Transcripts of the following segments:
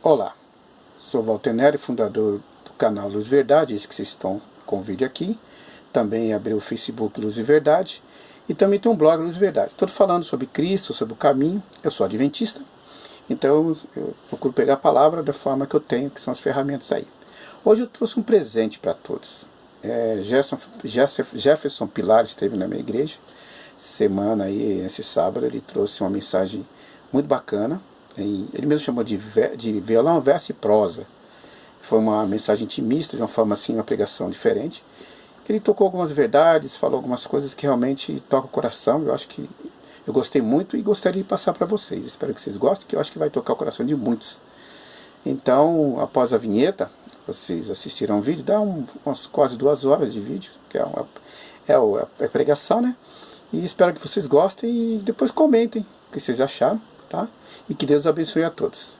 Olá, sou Walter Nery, fundador do canal Luz e Verdade, esse que vocês estão com o vídeo aqui. Também abri o Facebook Luz e Verdade e também tem um blog Luz e Verdade. Estou falando sobre Cristo, sobre o caminho. Eu sou adventista, então eu procuro pegar a palavra da forma que eu tenho, que são as ferramentas aí. Hoje eu trouxe um presente para todos. Jefferson Pilar esteve na minha igreja semana aí, esse sábado. Ele trouxe uma mensagem muito bacana. Ele mesmo chamou de violão, verso e prosa. Foi uma mensagem intimista, de uma forma assim, uma pregação diferente. Ele tocou algumas verdades, falou algumas coisas que realmente tocam o coração. Eu acho que eu gostei muito e gostaria de passar para vocês. Espero que vocês gostem, que eu acho que vai tocar o coração de muitos. Então, após a vinheta, vocês assistiram o vídeo, dá umas quase 2 horas de vídeo, que é a pregação, né? E espero que vocês gostem e depois comentem o que vocês acharam, tá? E que Deus abençoe a todos.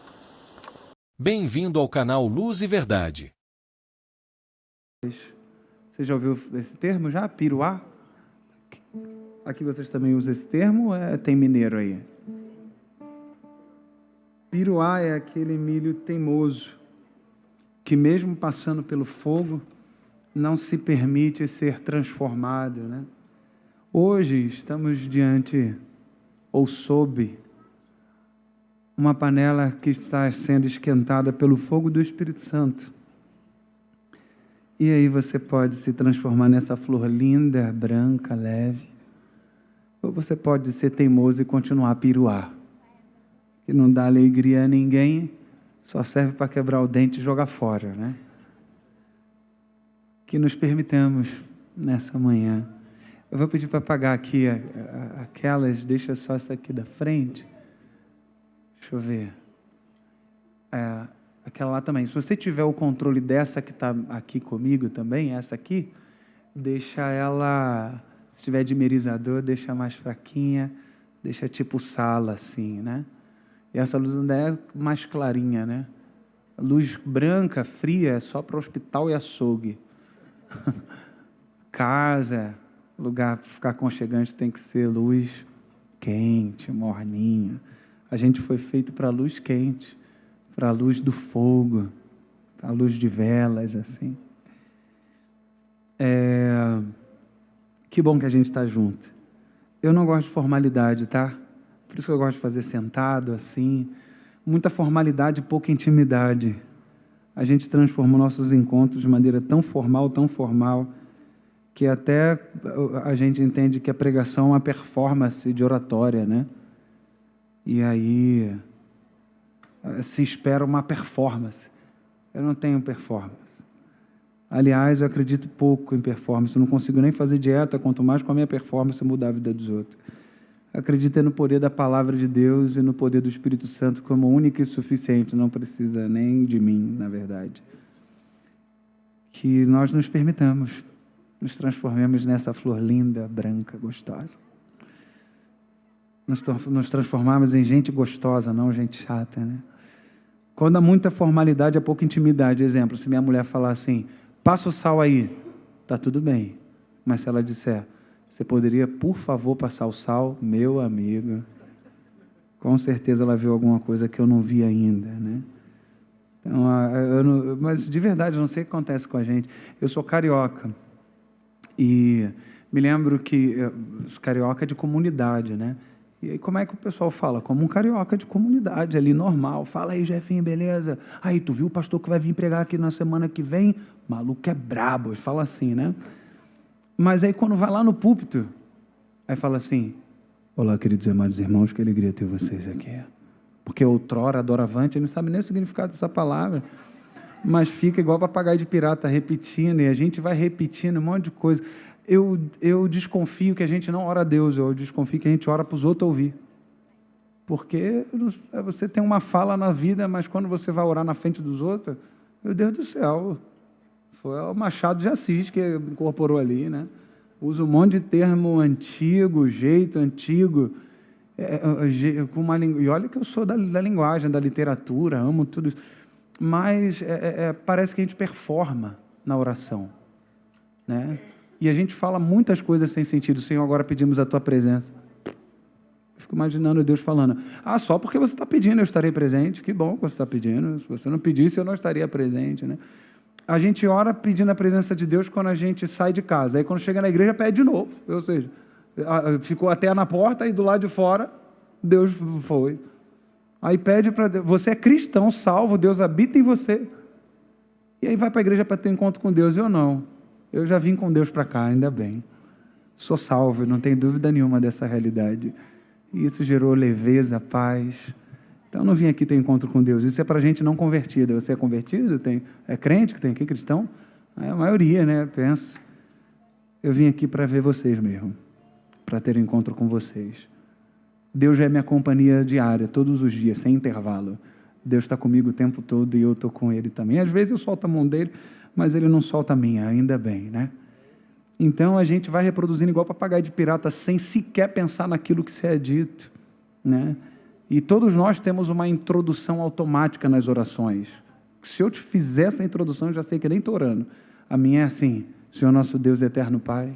Bem-vindo ao canal Luz e Verdade. Você já ouviu esse termo já? Piruá? Aqui vocês também usam esse termo ou tem mineiro aí? Piruá é aquele milho teimoso, que mesmo passando pelo fogo, não se permite ser transformado, né? Hoje estamos diante, ou sob, uma panela que está sendo esquentada pelo fogo do Espírito Santo. E aí você pode se transformar nessa flor linda, branca, leve. Ou você pode ser teimoso e continuar a piruar, que não dá alegria a ninguém, só serve para quebrar o dente e jogar fora, né? Que nos permitamos nessa manhã. Eu vou pedir para apagar aqui aquelas, deixa só essa aqui da frente. Deixa eu ver. Aquela lá também. Se você tiver o controle dessa que está aqui comigo também, essa aqui, deixa ela, se tiver dimerizador, deixa mais fraquinha, deixa tipo sala assim, né? E essa luz ainda é mais clarinha, né? A luz branca, fria, é só para hospital e açougue. Casa, lugar para ficar aconchegante tem que ser luz quente, morninha. A gente foi feito para a luz quente, para a luz do fogo, para a luz de velas, assim. Que bom que a gente está junto. Eu não gosto de formalidade, tá? Por isso que eu gosto de fazer sentado, assim. Muita formalidade e pouca intimidade. A gente transforma nossos encontros de maneira tão formal, que até a gente entende que a pregação é uma performance de oratória, né? E aí se espera uma performance. Eu não tenho performance. Aliás, eu acredito pouco em performance. Eu não consigo nem fazer dieta, quanto mais com a minha performance mudar a vida dos outros. Acredito no poder da palavra de Deus e no poder do Espírito Santo como único e suficiente. Não precisa nem de mim, na verdade. Que nós nos permitamos, nos transformemos nessa flor linda, branca, gostosa. Nos transformarmos em gente gostosa, não gente chata, né? Quando há muita formalidade, há pouca intimidade. Exemplo, se minha mulher falar assim, passa o sal aí, tá tudo bem. Mas se ela disser, você poderia, por favor, passar o sal, meu amigo, com certeza ela viu alguma coisa que eu não vi ainda, né? Então, mas de verdade, eu não sei o que acontece com a gente. Eu sou carioca e me lembro que carioca é de comunidade, né? E aí, como é que o pessoal fala? Como um carioca de comunidade ali, normal. Fala aí, Jefinho, beleza? Aí, tu viu o pastor que vai vir pregar aqui na semana que vem? Maluco é brabo. Fala assim, né? Mas aí, quando vai lá no púlpito, aí fala assim, olá, queridos e amados irmãos, que alegria ter vocês aqui. Porque outrora, adoravante, não sabe nem o significado dessa palavra. Mas fica igual papagaio de pirata, repetindo, e a gente vai repetindo um monte de coisa. Eu desconfio que a gente não ora a Deus, eu desconfio que a gente ora para os outros ouvir. Porque você tem uma fala na vida, mas quando você vai orar na frente dos outros, meu Deus do céu, foi o Machado de Assis que incorporou ali, né? Usa um monte de termo antigo, jeito antigo, com uma e olha que eu sou da linguagem, da literatura, amo tudo isso, mas parece que a gente performa na oração, né? E a gente fala muitas coisas sem sentido. Senhor, agora pedimos a Tua presença. Fico imaginando Deus falando, só porque você está pedindo eu estarei presente. Que bom que você está pedindo. Se você não pedisse, eu não estaria presente, né? A gente ora pedindo a presença de Deus quando a gente sai de casa. Aí quando chega na igreja, pede de novo. Ou seja, ficou até na porta e do lado de fora, Deus foi. Aí pede para Deus, você é cristão, salvo, Deus habita em você. E aí vai para a igreja para ter encontro com Deus. Eu não. Eu já vim com Deus para cá, ainda bem. Sou salvo, não tenho dúvida nenhuma dessa realidade. E isso gerou leveza, paz. Então, eu não vim aqui ter encontro com Deus. Isso é para gente não convertida. Você é convertido? É crente que tem aqui, cristão? É a maioria, né? Penso. Eu vim aqui para ver vocês mesmo. Para ter encontro com vocês. Deus já é minha companhia diária, todos os dias, sem intervalo. Deus está comigo o tempo todo e eu estou com Ele também. Às vezes eu solto a mão dele, mas Ele não solta a minha, ainda bem, né? Então, a gente vai reproduzindo igual papagaio de pirata, sem sequer pensar naquilo que se é dito, né? E todos nós temos uma introdução automática nas orações. Se eu te fizer essa introdução, eu já sei que nem estou orando. A minha é assim, Senhor nosso Deus eterno Pai,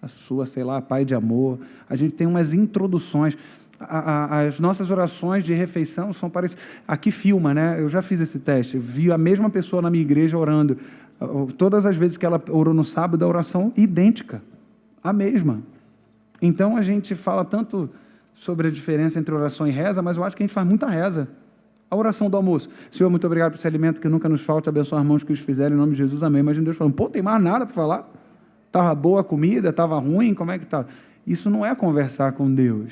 a sua, sei lá, Pai de amor. A gente tem umas introduções. As nossas orações de refeição são parecidas. Aqui filma, né? Eu já fiz esse teste. Vi a mesma pessoa na minha igreja orando. Todas as vezes que ela orou no sábado, a oração idêntica, a mesma. Então, a gente fala tanto sobre a diferença entre oração e reza, mas eu acho que a gente faz muita reza. A oração do almoço. Senhor, muito obrigado por esse alimento que nunca nos falte, abençoa as mãos que os fizerem, em nome de Jesus, amém. Imagina Deus falando, tem mais nada para falar? Estava boa a comida, estava ruim, como é que está? Isso não é conversar com Deus.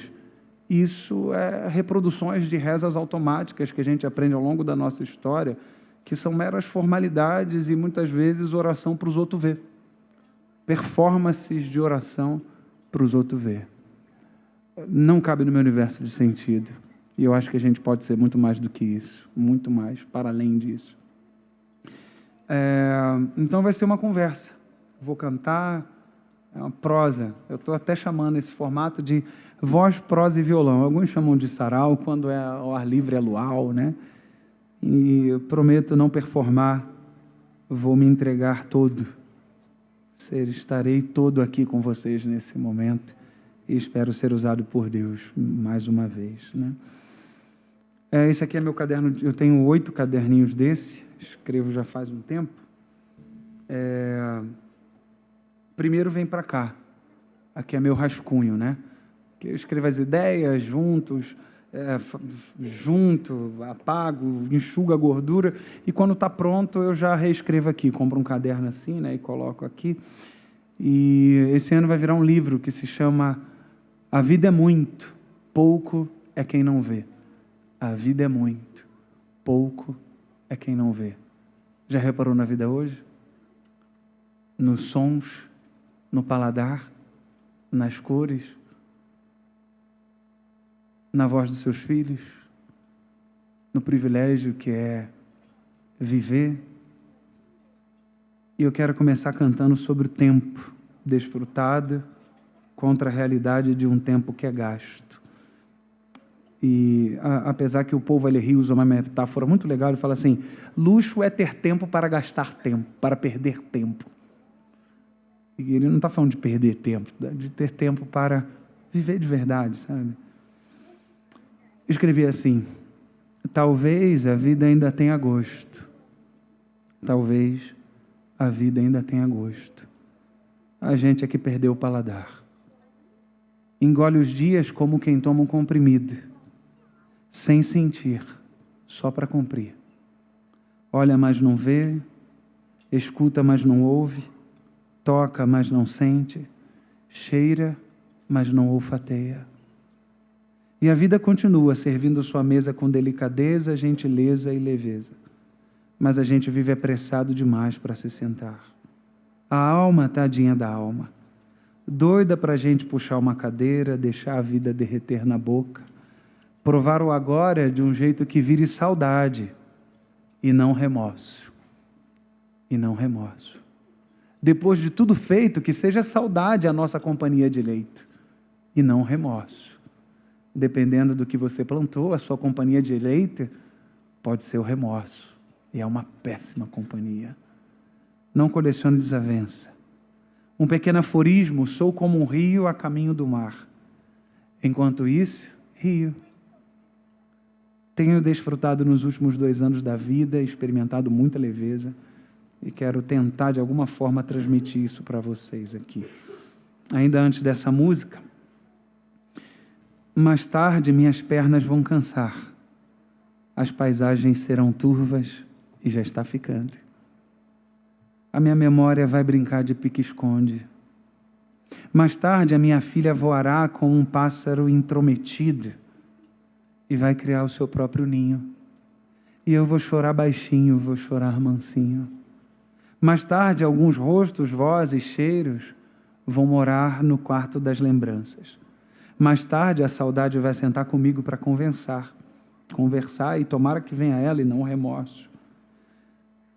Isso é reproduções de rezas automáticas que a gente aprende ao longo da nossa história, que são meras formalidades e muitas vezes oração para os outros ver. Performances de oração para os outros ver. Não cabe no meu universo de sentido. E eu acho que a gente pode ser muito mais do que isso, muito mais, para além disso. Então vai ser uma conversa. Vou cantar, é uma prosa. Eu estou até chamando esse formato de voz, prosa e violão. Alguns chamam de sarau, quando é ao ar livre é luau, né? E eu prometo não performar, vou me entregar todo. Estarei todo aqui com vocês nesse momento e espero ser usado por Deus mais uma vez, né? Esse aqui é meu caderno, eu tenho 8 caderninhos desse, escrevo já faz um tempo. Primeiro vem para cá, aqui é meu rascunho, né? Que eu escrevo as ideias juntos, junto, apago, enxugo a gordura, e quando está pronto eu já reescrevo aqui, compro um caderno assim, né, e coloco aqui. E esse ano vai virar um livro que se chama A Vida é Muito, Pouco é Quem Não Vê. A vida é muito, pouco é quem não vê. Já reparou na vida hoje? Nos sons, no paladar, nas cores, na voz dos seus filhos, no privilégio que é viver. E eu quero começar cantando sobre o tempo desfrutado contra a realidade de um tempo que é gasto. E apesar que o povo ele usa uma metáfora muito legal, ele fala assim, luxo é ter tempo para gastar tempo, para perder tempo. E ele não está falando de perder tempo, de ter tempo para viver de verdade, sabe? Escrevi assim, talvez a vida ainda tenha gosto, talvez a vida ainda tenha gosto. A gente é que perdeu o paladar. Engole os dias como quem toma um comprimido, sem sentir, só para cumprir. Olha, mas não vê, escuta, mas não ouve, toca, mas não sente, cheira, mas não olfateia. E a vida continua servindo sua mesa com delicadeza, gentileza e leveza. Mas a gente vive apressado demais para se sentar. A alma, tadinha da alma, doida para a gente puxar uma cadeira, deixar a vida derreter na boca, provar o agora de um jeito que vire saudade e não remorso. E não remorso. Depois de tudo feito, que seja saudade a nossa companhia de leito e não remorso. Dependendo do que você plantou, a sua companhia de leito pode ser o remorso. E é uma péssima companhia. Não colecione desavença. Um pequeno aforismo, sou como um rio a caminho do mar. Enquanto isso, Rio. Tenho desfrutado nos últimos 2 anos da vida, experimentado muita leveza e quero tentar de alguma forma transmitir isso para vocês aqui. Ainda antes dessa música, mais tarde minhas pernas vão cansar, as paisagens serão turvas e já está ficando. A minha memória vai brincar de pique-esconde. Mais tarde a minha filha voará como um pássaro intrometido e vai criar o seu próprio ninho. E eu vou chorar baixinho, vou chorar mansinho. Mais tarde alguns rostos, vozes, cheiros vão morar no quarto das lembranças. Mais tarde a saudade vai sentar comigo para conversar e tomara que venha ela e não o remorso.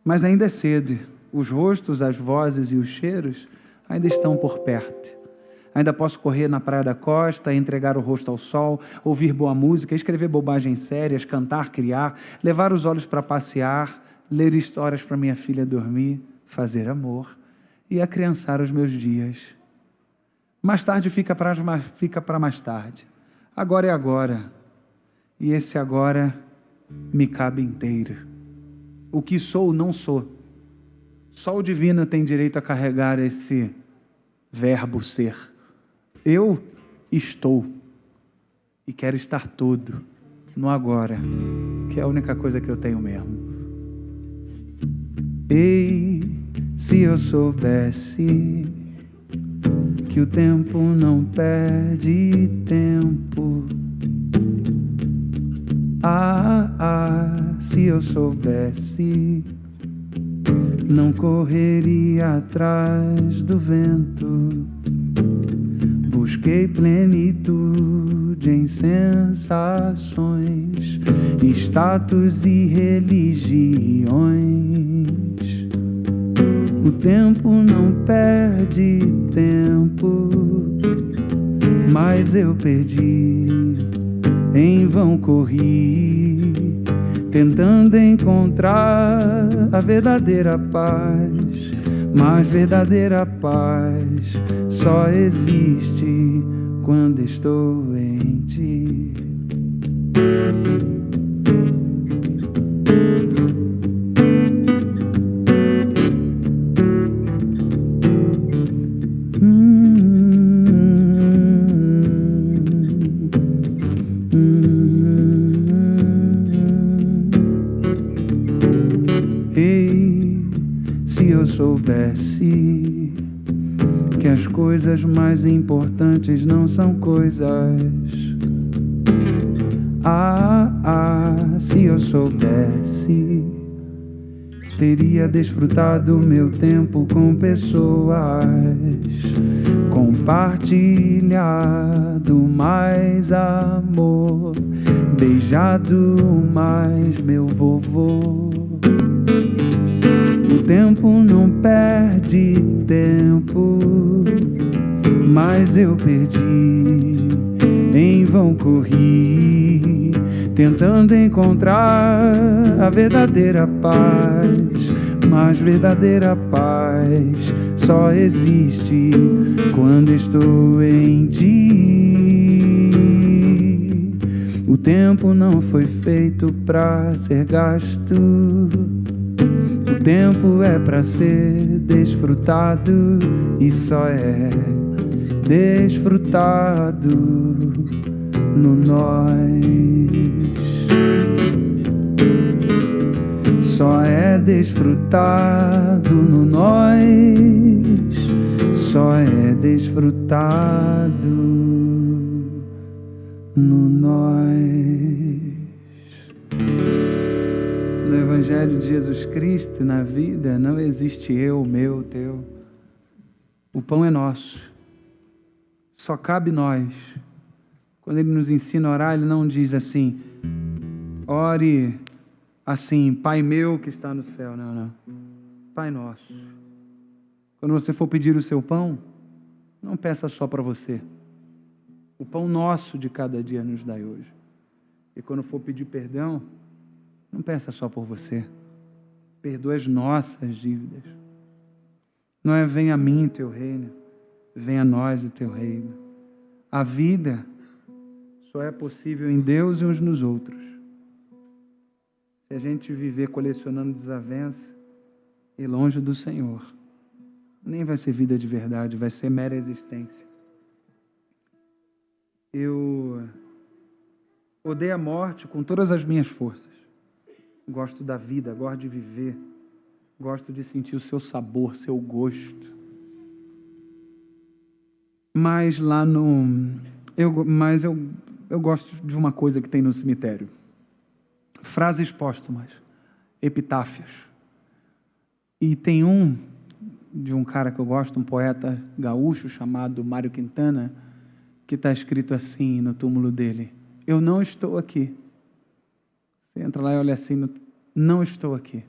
Mas ainda é cedo. Os rostos, as vozes e os cheiros ainda estão por perto. Ainda posso correr na praia da costa, entregar o rosto ao sol, ouvir boa música, escrever bobagens sérias, cantar, criar, levar os olhos para passear, ler histórias para minha filha dormir, fazer amor e acriançar os meus dias. Mais tarde fica para mais tarde. Agora é agora. E esse agora me cabe inteiro. O que sou, não sou. Só o divino tem direito a carregar esse verbo ser. Eu estou e quero estar todo no agora, que é a única coisa que eu tenho mesmo. Ei, se eu soubesse que o tempo não perde tempo. Se eu soubesse, não correria atrás do vento. Busquei plenitude em sensações, status e religiões. O tempo não perde tempo, mas eu perdi. Em vão corri, tentando encontrar a verdadeira paz. Mas verdadeira paz só existe quando estou em ti. Soubesse que as coisas mais importantes não são coisas. Se eu soubesse, teria desfrutado meu tempo com pessoas, compartilhado mais amor, beijado mais meu vovô. O tempo não perde tempo, mas eu perdi. Em vão corri, tentando encontrar a verdadeira paz. Mas verdadeira paz só existe quando estou em ti. O tempo não foi feito pra ser gasto. O tempo é para ser desfrutado e só é desfrutado no nós. Só é desfrutado no nós. Só é desfrutado no nós. No Evangelho de Jesus Cristo, na vida, não existe eu, meu, teu. O pão é nosso. Só cabe nós. Quando Ele nos ensina a orar, Ele não diz assim, ore assim, Pai meu que está no céu. Não, não. Pai nosso. Quando você for pedir o seu pão, não peça só para você. O pão nosso de cada dia nos dai hoje. E quando for pedir perdão, não peça só por você. Perdoa as nossas dívidas. Não é venha a mim teu reino, venha a nós o teu reino. A vida só é possível em Deus e uns nos outros. Se a gente viver colecionando desavença e longe do Senhor, nem vai ser vida de verdade, vai ser mera existência. Eu odeio a morte com todas as minhas forças. Gosto da vida, gosto de viver, gosto de sentir o seu sabor, seu gosto. Mas eu gosto de uma coisa que tem no cemitério. Frases póstumas, epitáfios. E tem de um cara que eu gosto, um poeta gaúcho chamado Mário Quintana, que está escrito assim no túmulo dele: eu não estou aqui. Você entra lá e olha assim, não estou aqui.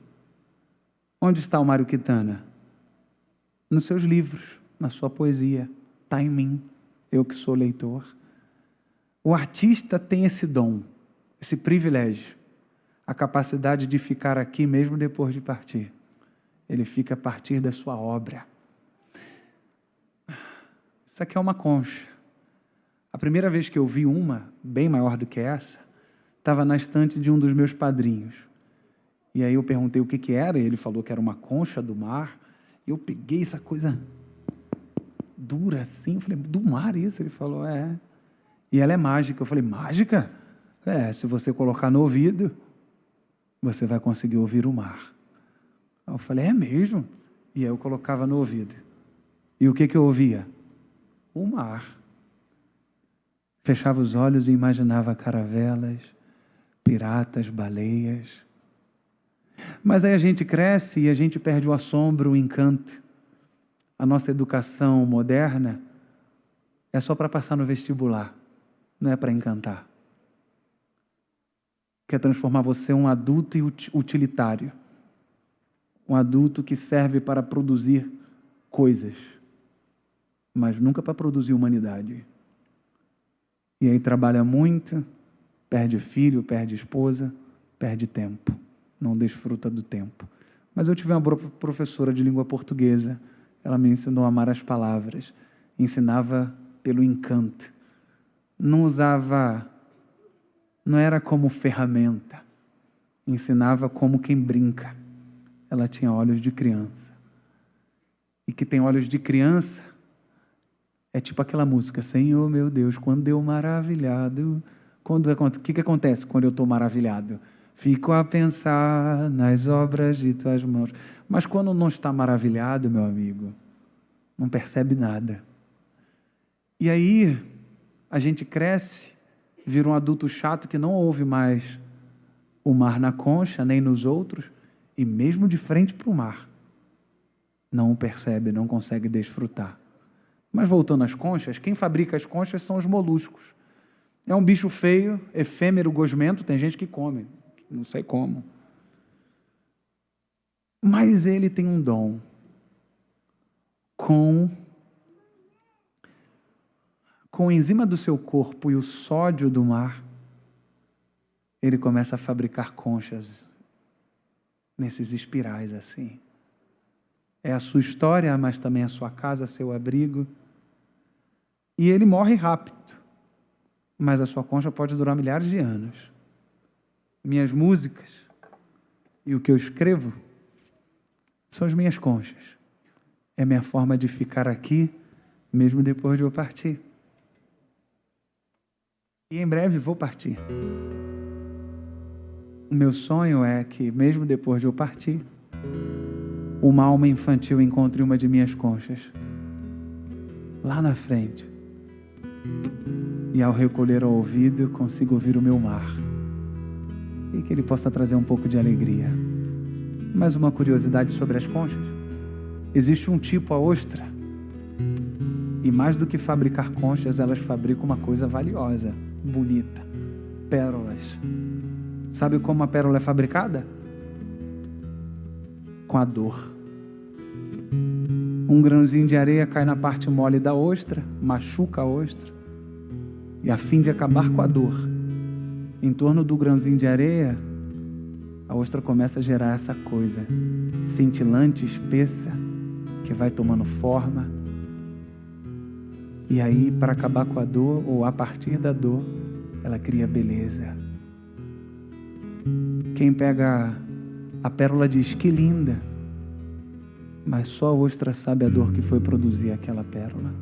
Onde está o Mário Quintana? Nos seus livros, na sua poesia. Está em mim, eu que sou leitor. O artista tem esse dom, esse privilégio, a capacidade de ficar aqui mesmo depois de partir. Ele fica a partir da sua obra. Isso aqui é uma concha. A primeira vez que eu vi uma, bem maior do que essa, estava na estante de um dos meus padrinhos. E aí eu perguntei o que era, e ele falou que era uma concha do mar. E eu peguei essa coisa dura assim, eu falei, do mar isso? Ele falou, é. E ela é mágica. Eu falei, mágica? É, se você colocar no ouvido, você vai conseguir ouvir o mar. Aí eu falei, é mesmo? E aí eu colocava no ouvido. E o que eu ouvia? O mar. Fechava os olhos e imaginava caravelas, piratas, baleias. Mas aí a gente cresce e a gente perde o assombro, o encanto. A nossa educação moderna é só para passar no vestibular, não é para encantar. Quer transformar você em um adulto utilitário. Um adulto que serve para produzir coisas, mas nunca para produzir humanidade. E aí trabalha muito, perde filho, perde esposa, perde tempo, não desfruta do tempo. Mas eu tive uma professora de língua portuguesa, ela me ensinou a amar as palavras, ensinava pelo encanto. Não era como ferramenta, ensinava como quem brinca. Ela tinha olhos de criança. E que tem olhos de criança é tipo aquela música, Senhor meu Deus, quando eu maravilhado. O que acontece quando eu estou maravilhado? Fico a pensar nas obras de tuas mãos. Mas quando não está maravilhado, meu amigo, não percebe nada. E aí a gente cresce, vira um adulto chato que não ouve mais o mar na concha, nem nos outros, e mesmo de frente para o mar, não o percebe, não consegue desfrutar. Mas voltando às conchas, quem fabrica as conchas são os moluscos. É um bicho feio, efêmero, gosmento, tem gente que come, não sei como. Mas ele tem um dom. Com a enzima do seu corpo e o sódio do mar, ele começa a fabricar conchas nesses espirais assim. É a sua história, mas também a sua casa, seu abrigo. E ele morre rápido, mas a sua concha pode durar milhares de anos. Minhas músicas e o que eu escrevo são as minhas conchas. É a minha forma de ficar aqui, mesmo depois de eu partir. E em breve vou partir. O meu sonho é que, mesmo depois de eu partir, uma alma infantil encontre uma de minhas conchas, lá na frente. E ao recolher ao ouvido, consiga ouvir o meu mar. E que ele possa trazer um pouco de alegria. Mais uma curiosidade sobre as conchas. Existe um tipo, a ostra. E mais do que fabricar conchas, elas fabricam uma coisa valiosa, bonita. Pérolas. Sabe como a pérola é fabricada? Com a dor. Um grãozinho de areia cai na parte mole da ostra, machuca a ostra. E a fim de acabar com a dor, em torno do grãozinho de areia, a ostra começa a gerar essa coisa cintilante, espessa, que vai tomando forma. E aí, para acabar com a dor, ou a partir da dor, ela cria beleza. Quem pega a pérola diz que linda, mas só a ostra sabe a dor que foi produzir aquela pérola.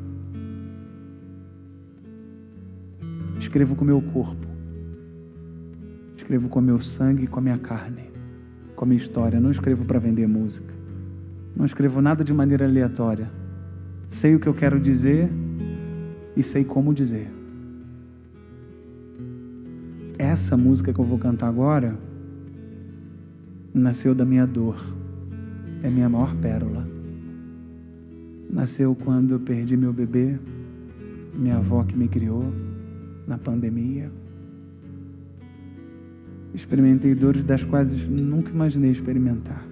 Escrevo com o meu corpo, escrevo com o meu sangue e com a minha carne, com a minha história. Não escrevo para vender música, não escrevo nada de maneira aleatória. Sei o que eu quero dizer e sei como dizer. Essa música que eu vou cantar agora nasceu da minha dor, é minha maior pérola. Nasceu quando eu perdi meu bebê, minha avó que me criou na pandemia. Experimentei dores das quais nunca imaginei experimentar.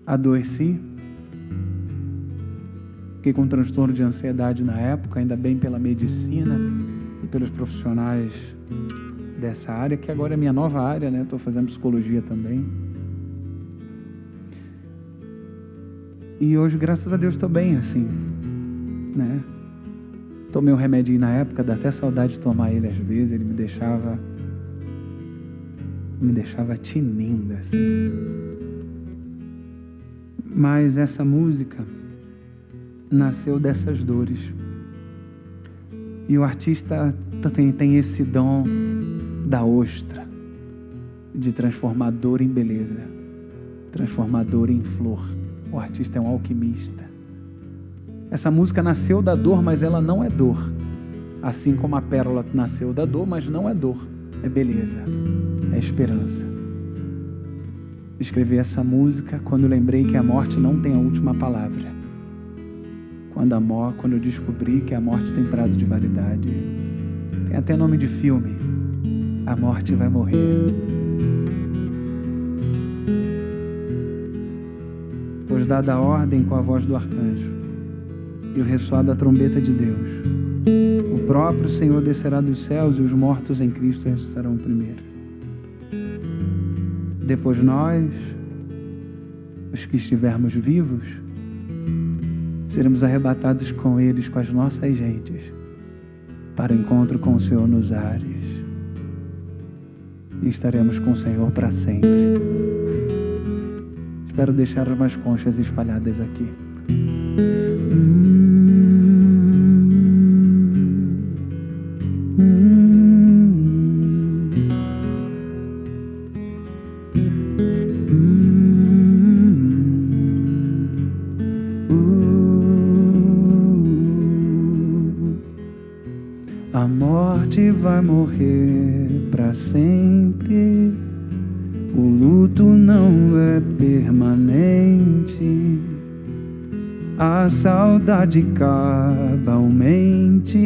Adoeci, fiquei com transtorno de ansiedade na época, ainda bem pela medicina e pelos profissionais dessa área, que agora é minha nova área, né? Estou fazendo psicologia também. E hoje, graças a Deus, estou bem, assim, né? Tomei um remedinho na época, dá até saudade de tomar ele às vezes, ele me deixava tinindo, assim. Mas essa música nasceu dessas dores. E o artista tem esse dom da ostra, de transformador em beleza, transformador em flor. O artista é um alquimista. Essa música nasceu da dor, mas ela não é dor. Assim como a pérola nasceu da dor, mas não é dor. É beleza, é esperança. Escrevi essa música quando lembrei que a morte não tem a última palavra. Quando eu descobri que a morte tem prazo de validade. Tem até nome de filme. A morte vai morrer. Pois dada a ordem com a voz do arcanjo e o ressoar da trombeta de Deus, o próprio Senhor descerá dos céus e os mortos em Cristo ressuscitarão primeiro. Depois nós, os que estivermos vivos, seremos arrebatados com eles, com as nossas gentes, para o encontro com o Senhor nos ares. E estaremos com o Senhor para sempre. Espero deixar umas conchas espalhadas aqui. A morte vai morrer para sempre. O luto não é permanente. A saudade cabalmente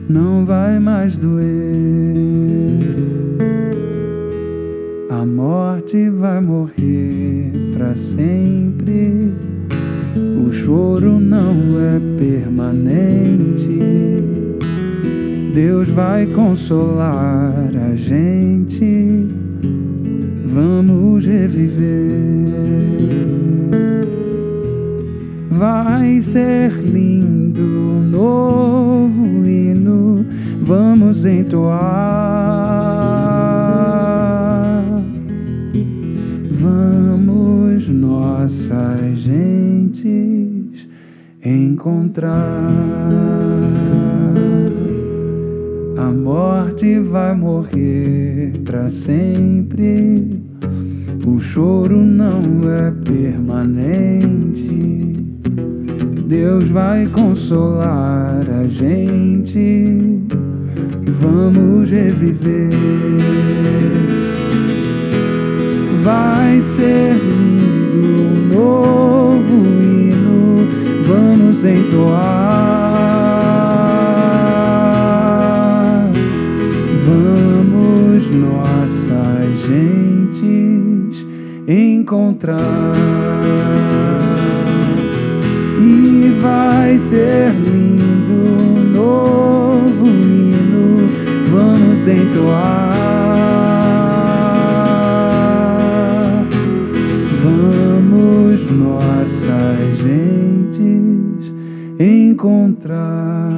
não vai mais doer. A morte vai morrer para sempre. O choro não é permanente. Deus vai consolar a gente. Vamos reviver. Vai ser lindo um novo hino. Vamos entoar. Vamos nossas gentes encontrar. A morte vai morrer para sempre. O choro não é permanente. Deus vai consolar a gente. Vamos reviver. Vai ser lindo um novo hino. Vamos entoar. Vamos nossas gentes encontrar. E vai ser lindo um novo hino. Vamos entoar. Vamos nossas gentes encontrar.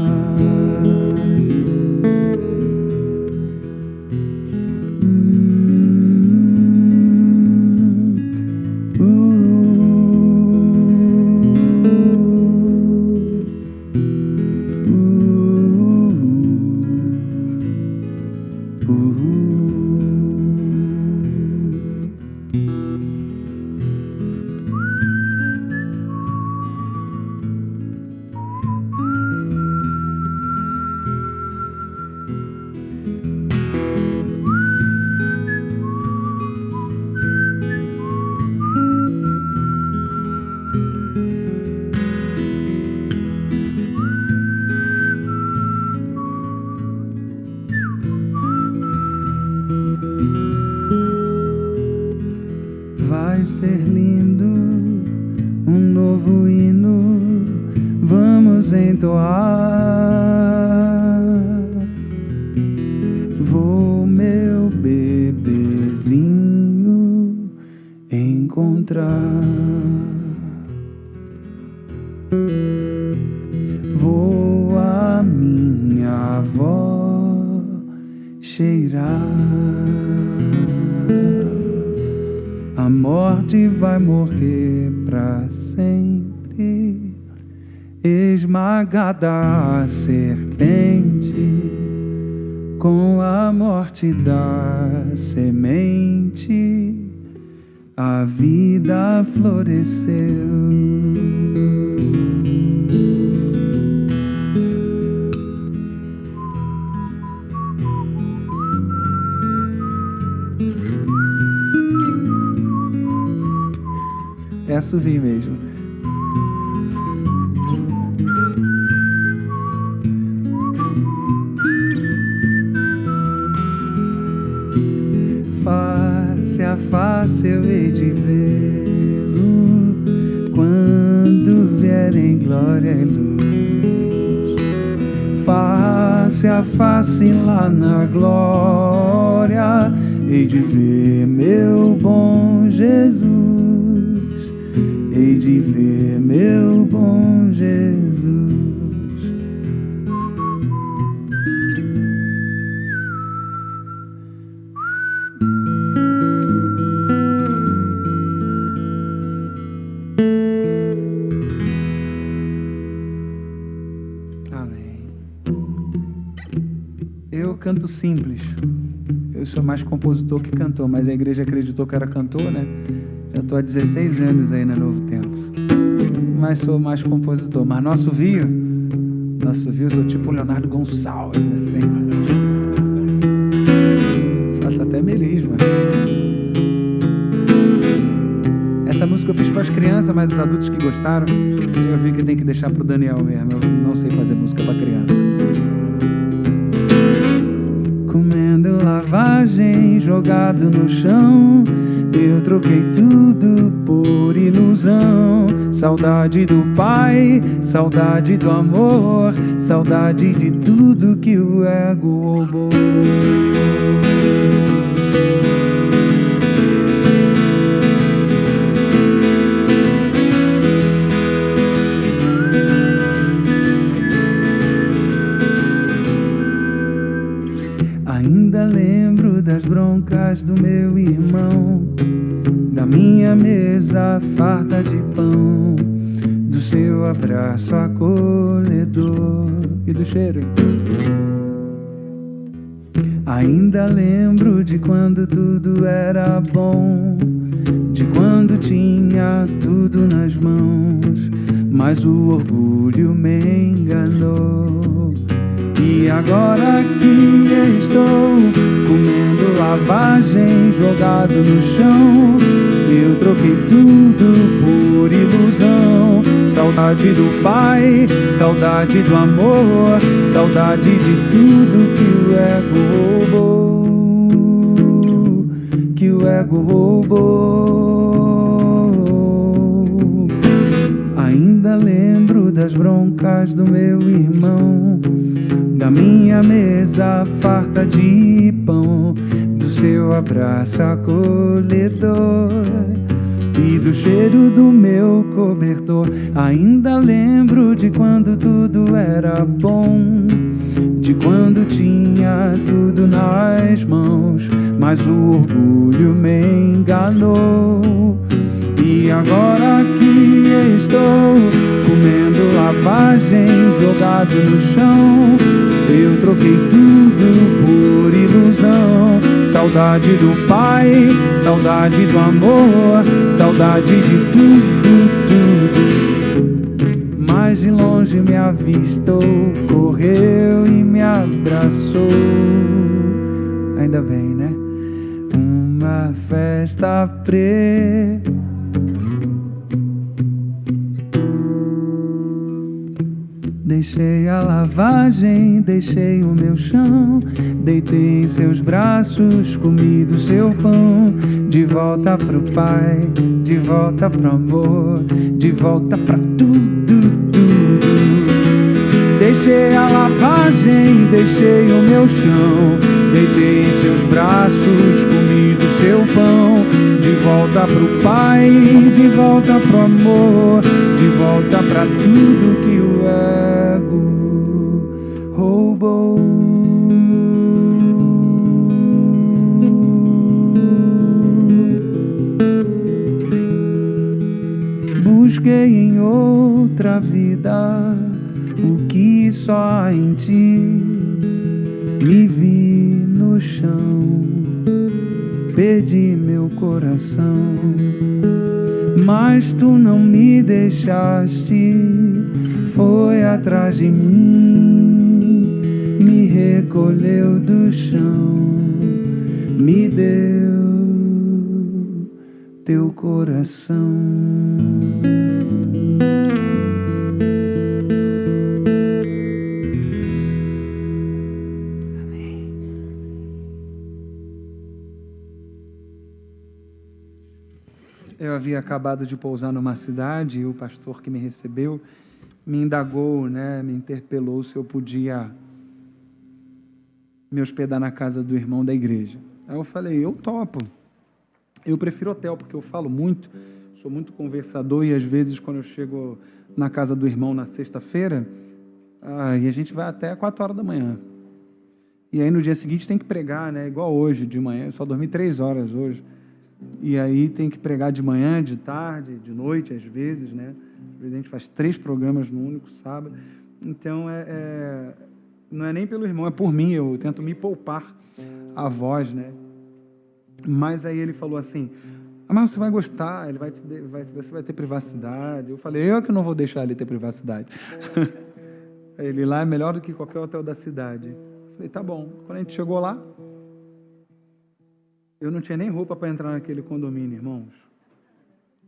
vai ser lindo, um novo hino vamos entoar. Vou, meu bebezinho, encontrar. Vou a minha avó cheirar. A morte vai morrer pra sempre, esmagada a serpente, com a morte da semente, a vida floresceu. É assovio mesmo. Face a face eu hei de vê-lo, quando vier em glória e luz. Face a face lá na glória, hei de ver meu bom Jesus. Hei de ver meu bom Jesus. Amém. Eu canto simples. Eu sou mais compositor que cantor, mas a igreja acreditou que era cantor, né? Já estou há 16 anos aí na Novo Tempo. Mas sou mais compositor. Mas nosso viu, sou tipo Leonardo Gonçalves, assim. Faço até melisma. Essa música eu fiz para as crianças, mas os adultos que gostaram, eu vi que tem que deixar para o Daniel mesmo. Eu não sei fazer música para criança. Comendo lavagem, jogado no chão, eu troquei tudo por ilusão. Saudade do pai, saudade do amor, saudade de tudo que o ego roubou. Ainda lembro das broncas do meu irmão, da minha mesa farta de pão, do seu abraço acolhedor e do cheiro. Ainda lembro de quando tudo era bom, de quando tinha tudo nas mãos, mas o orgulho me enganou. E agora que eu estou comendo lavagem, jogado no chão, eu troquei tudo por ilusão. Saudade do pai, saudade do amor, saudade de tudo que o ego roubou, que o ego roubou. Ainda lembro das broncas do meu irmão, da minha mesa farta de pão, do seu abraço acolhedor e do cheiro do meu cobertor. Ainda lembro de quando tudo era bom, de quando tinha tudo nas mãos, mas o orgulho me enganou. E agora que eu estou comendo lavagem, jogado no chão, eu troquei tudo por ilusão. Saudade do pai, saudade do amor, saudade de tudo, tudo. Mas de longe me avistou, correu e me abraçou. Ainda bem, né? Uma festa preta Deixei a lavagem, deixei o meu chão, deitei em seus braços, comi do seu pão. De volta pro Pai, de volta pro amor, de volta pra tudo, tudo. Deixei a lavagem, deixei o meu chão, deitei em seus braços, comi do seu pão. De volta pro Pai, de volta pro amor, de volta pra tudo que o ego roubou. Busquei em outra vida o que só em ti me vi no chão, perdi meu coração, mas tu não me deixaste, foi atrás de mim, me recolheu do chão, me deu teu coração. Eu havia acabado de pousar numa cidade e o pastor que me recebeu me indagou, me interpelou se eu podia me hospedar na casa do irmão da igreja. Aí eu falei, eu topo. Eu prefiro hotel porque eu falo muito, sou muito conversador e às vezes quando eu chego na casa do irmão na sexta-feira, e a gente vai até 4 horas da manhã. E aí no dia seguinte tem que pregar, igual hoje, de manhã, eu só dormi 3 horas hoje. E aí tem que pregar de manhã, de tarde, de noite, às vezes, Às vezes a gente faz 3 programas no único sábado. Então, não é nem pelo irmão, é por mim, eu tento me poupar a voz, Mas aí ele falou assim, mas você vai gostar, você vai ter privacidade. Eu falei, eu que não vou deixar ele ter privacidade. Ele lá é melhor do que qualquer hotel da cidade. Eu falei, tá bom. Quando a gente chegou lá, eu não tinha nem roupa para entrar naquele condomínio, irmãos.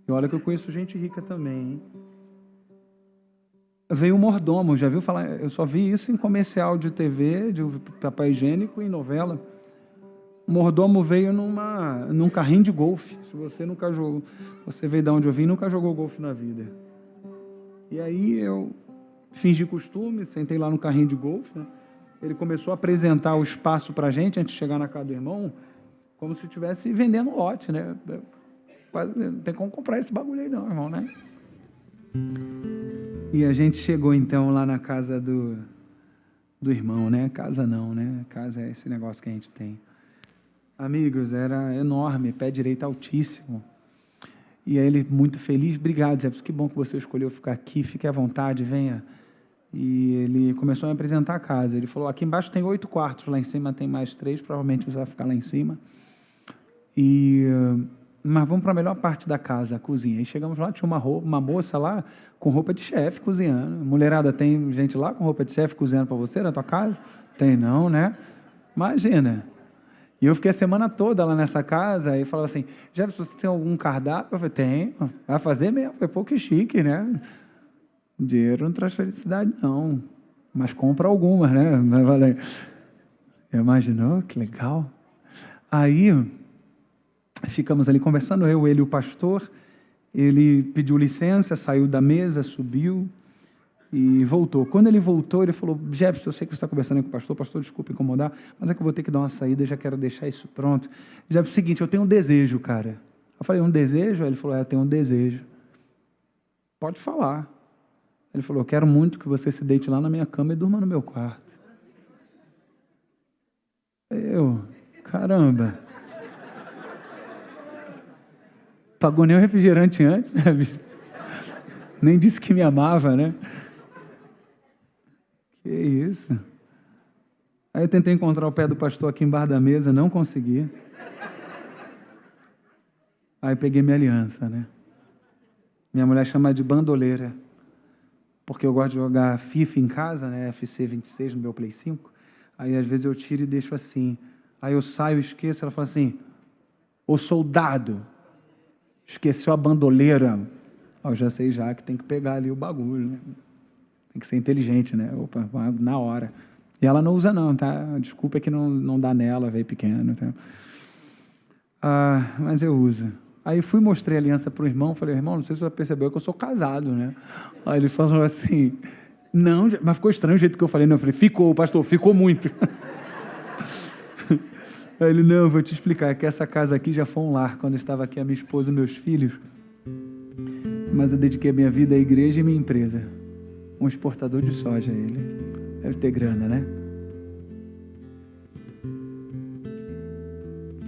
E olha que eu conheço gente rica também, hein? Veio um mordomo, já viu falar? Eu só vi isso em comercial de TV, de papel higiênico e em novela. O mordomo veio num carrinho de golfe. Se você nunca jogou, você veio de onde eu vim, nunca jogou golfe na vida. E aí eu fingi costume, sentei lá no carrinho de golfe. Ele começou a apresentar o espaço para a gente antes de chegar na casa do irmão, como se estivesse vendendo lote, Não tem como comprar esse bagulho aí não, irmão, E a gente chegou então lá na casa do irmão, Casa não, Casa é esse negócio que a gente tem. Amigos, era enorme, pé direito altíssimo. E aí ele muito feliz, obrigado, Jefferson, que bom que você escolheu ficar aqui, fique à vontade, venha. E ele começou a me apresentar a casa. Ele falou, aqui embaixo tem 8 quartos, lá em cima tem mais 3, provavelmente você vai ficar lá em cima. Mas vamos para a melhor parte da casa, a cozinha. E chegamos lá, tinha uma moça lá com roupa de chefe cozinhando. Mulherada, tem gente lá com roupa de chefe cozinhando para você na tua casa? Tem não, Imagina. E eu fiquei a semana toda lá nessa casa e falava assim, Jefferson, você tem algum cardápio? Eu falei, tem. Vai fazer mesmo. Foi pouco chique, Dinheiro não traz felicidade, não. Mas compra algumas, Vai valer. Imaginou? Que legal. Aí ficamos ali conversando, ele e o pastor. Ele pediu licença, saiu da mesa, subiu e voltou. Quando ele voltou, ele falou, Jefferson, eu sei que você está conversando com o pastor, desculpa incomodar, mas é que eu vou ter que dar uma saída, já quero deixar isso pronto. Jefferson, é o seguinte, eu tenho um desejo, cara. Eu falei, um desejo? Ele falou, eu tenho um desejo. Pode falar. Ele falou, eu quero muito que você se deite lá na minha cama e durma no meu quarto. Caramba. Pagou nem o refrigerante antes, Nem disse que me amava, Que isso. Aí eu tentei encontrar o pé do pastor aqui embaixo da mesa, não consegui. Aí peguei minha aliança, Minha mulher chama de bandoleira, porque eu gosto de jogar FIFA em casa, FC 26 no meu Play 5. Aí às vezes eu tiro e deixo assim. Aí eu saio, esqueço, ela fala assim, ô soldado, esqueceu a bandoleira. Eu já sei que tem que pegar ali o bagulho, Tem que ser inteligente, né? Opa, na hora. E ela não usa não, tá? Desculpa que não dá nela, veio pequeno, tá? Mas eu uso. Aí fui, mostrei a aliança para o irmão, falei, irmão, não sei se você percebeu que eu sou casado, né? Aí ele falou assim, não, mas ficou estranho o jeito que eu falei, não, eu falei, ficou, pastor, ficou muito. Aí ele, não, vou te explicar, é que essa casa aqui já foi um lar, quando estava aqui a minha esposa e meus filhos, mas eu dediquei a minha vida à igreja e minha empresa. Um exportador de soja, ele. Deve ter grana, né?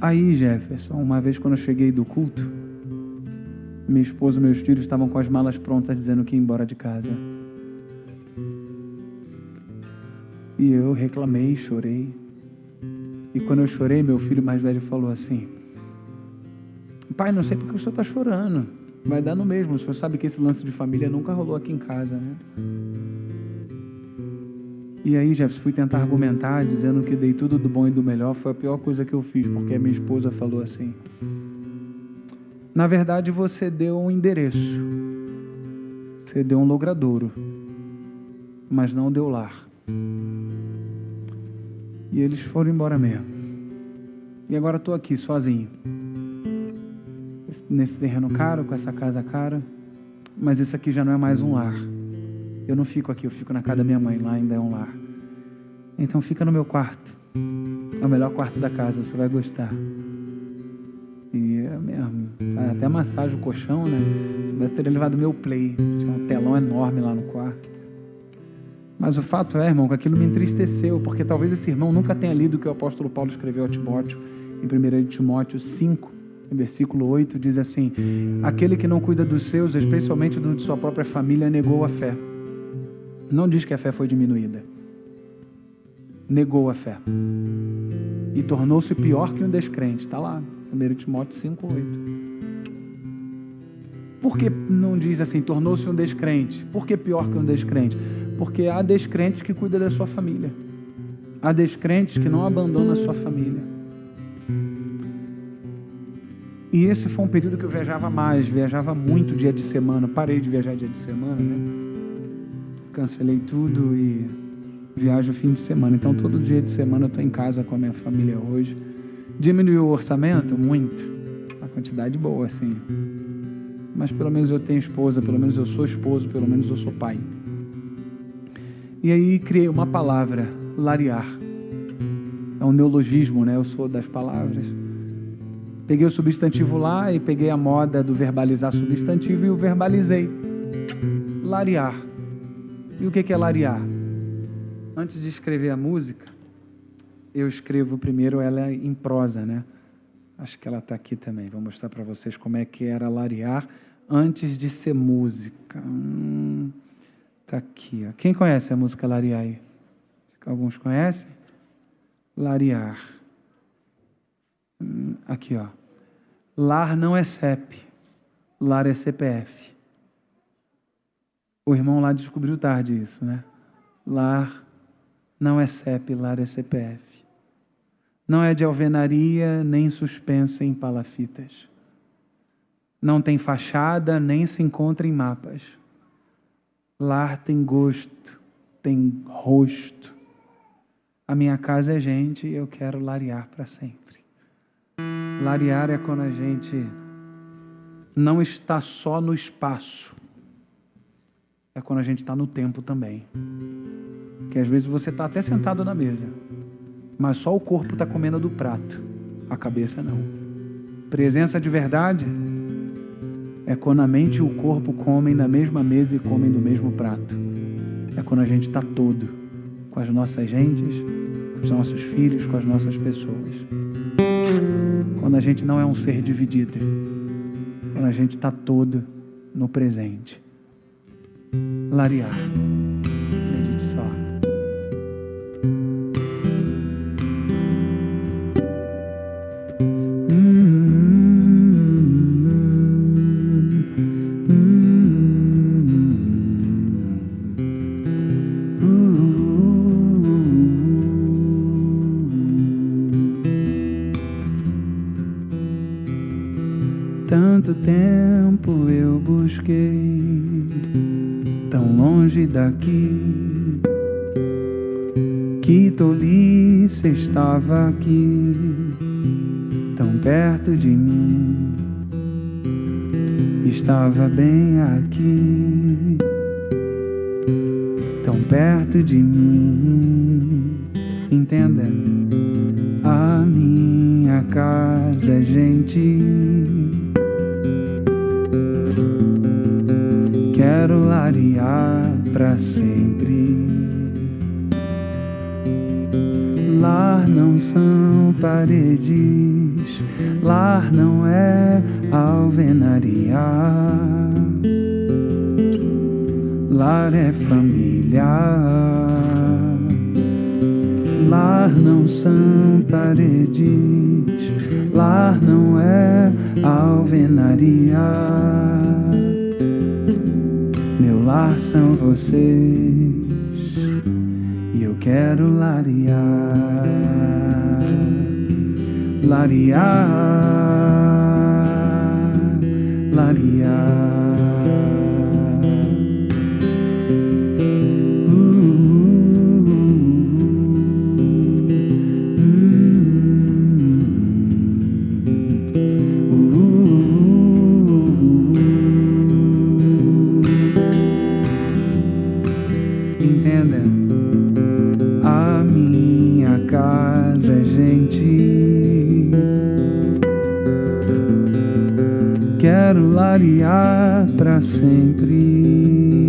Aí, Jefferson, uma vez quando eu cheguei do culto, minha esposa e meus filhos estavam com as malas prontas dizendo que ia embora de casa. E eu reclamei, chorei. E quando eu chorei, meu filho mais velho falou assim, pai, não sei porque o senhor está chorando, vai dar no mesmo, o senhor sabe que esse lance de família nunca rolou aqui em casa, né? E aí, Jefferson, fui tentar argumentar, dizendo que dei tudo do bom e do melhor, foi a pior coisa que eu fiz, porque a minha esposa falou assim, na verdade você deu um endereço, você deu um logradouro, mas não deu lar. E eles foram embora mesmo. E agora estou aqui, sozinho. Nesse terreno caro, com essa casa cara. Mas isso aqui já não é mais um lar. Eu não fico aqui, eu fico na casa da minha mãe. Lá ainda é um lar. Então fica no meu quarto. É o melhor quarto da casa, você vai gostar. E é mesmo. Faz até massagem o colchão, né? Você teria levado meu play. Tinha um telão enorme lá no quarto. Mas o fato é, irmão, que aquilo me entristeceu, porque talvez esse irmão nunca tenha lido o que o apóstolo Paulo escreveu a Timóteo, em 1 Timóteo 5, no versículo 8, diz assim, aquele que não cuida dos seus, especialmente do de sua própria família, negou a fé. Não diz que a fé foi diminuída. Negou a fé. E tornou-se pior que um descrente. Está lá, 1 Timóteo 5, 8. Por que não diz assim, tornou-se um descrente? Por que pior que um descrente? Porque há descrentes que cuidam da sua família. Há descrentes que não abandonam a sua família. E esse foi um período que eu viajava mais, viajava muito dia de semana. Parei de viajar dia de semana, né? Cancelei tudo e viajo fim de semana. Então, todo dia de semana eu estou em casa com a minha família hoje. Diminuiu o orçamento? Muito. Uma quantidade boa, assim. Mas pelo menos eu tenho esposa, pelo menos eu sou esposo, pelo menos eu sou pai. E aí criei uma palavra, larear. É um neologismo, né? Eu sou das palavras. Peguei o substantivo lá e peguei a moda do verbalizar substantivo e o verbalizei. Larear. E o que é larear? Antes de escrever a música, eu escrevo primeiro ela em prosa, né? Acho que ela está aqui também. Vou mostrar para vocês como é que era larear antes de ser música. Está aqui, ó. Quem conhece a música Larear aí? Alguns conhecem? Larear. Aqui, ó. Lar não é CEP. Lar é CPF. O irmão lá descobriu tarde isso, né? Lar não é CEP, lar é CPF. Não é de alvenaria, nem suspensa em palafitas. Não tem fachada, nem se encontra em mapas. Lar tem gosto, tem rosto. A minha casa é gente e eu quero larear para sempre. Larear é quando a gente não está só no espaço. É quando a gente está no tempo também. Que às vezes você está até sentado na mesa, mas só o corpo está comendo do prato, a cabeça não. Presença de verdade é quando a mente e o corpo comem na mesma mesa e comem do mesmo prato. É quando a gente está todo, com as nossas gentes, com os nossos filhos, com as nossas pessoas. Quando a gente não é um ser dividido. Quando a gente está todo no presente. Larear. Medite só. Tanto tempo eu busquei tão longe daqui. Que tolice, estava aqui, tão perto de mim. Estava bem aqui, tão perto de mim. Entenda, a minha casa, gente, quero larear pra sempre. Lar não são paredes, lar não é alvenaria. Lar é família. Lar não são paredes, lar não é alvenaria. Meu lar são vocês e eu quero larear, larear, larear. Entenda, a minha casa, gente, quero larear pra sempre.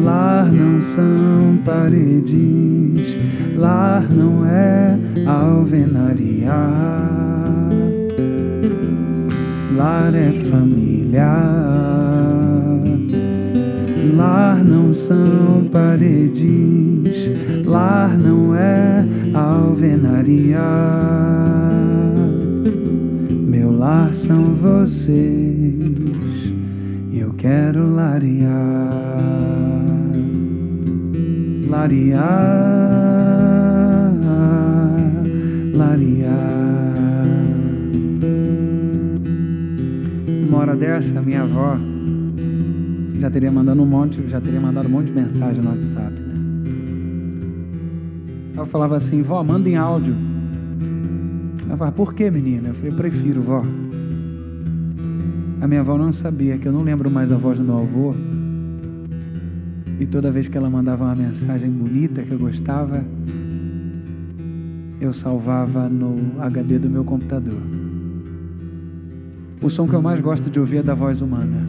Lar não são paredes, lar não é alvenaria. Lar é família. Lar não são paredes, lar não é alvenaria. Meu lar são vocês e eu quero larear, larear, larear. Uma hora dessa, minha avó já teria mandado um monte de mensagem no WhatsApp, né? Eu falava assim: vó, manda em áudio. Ela falava: por que, menina? Eu falei: prefiro, vó. A minha avó não sabia que eu não lembro mais a voz do meu avô, e toda vez que ela mandava uma mensagem bonita que eu gostava, eu salvava no HD do meu computador. O som que eu mais gosto de ouvir é da voz humana,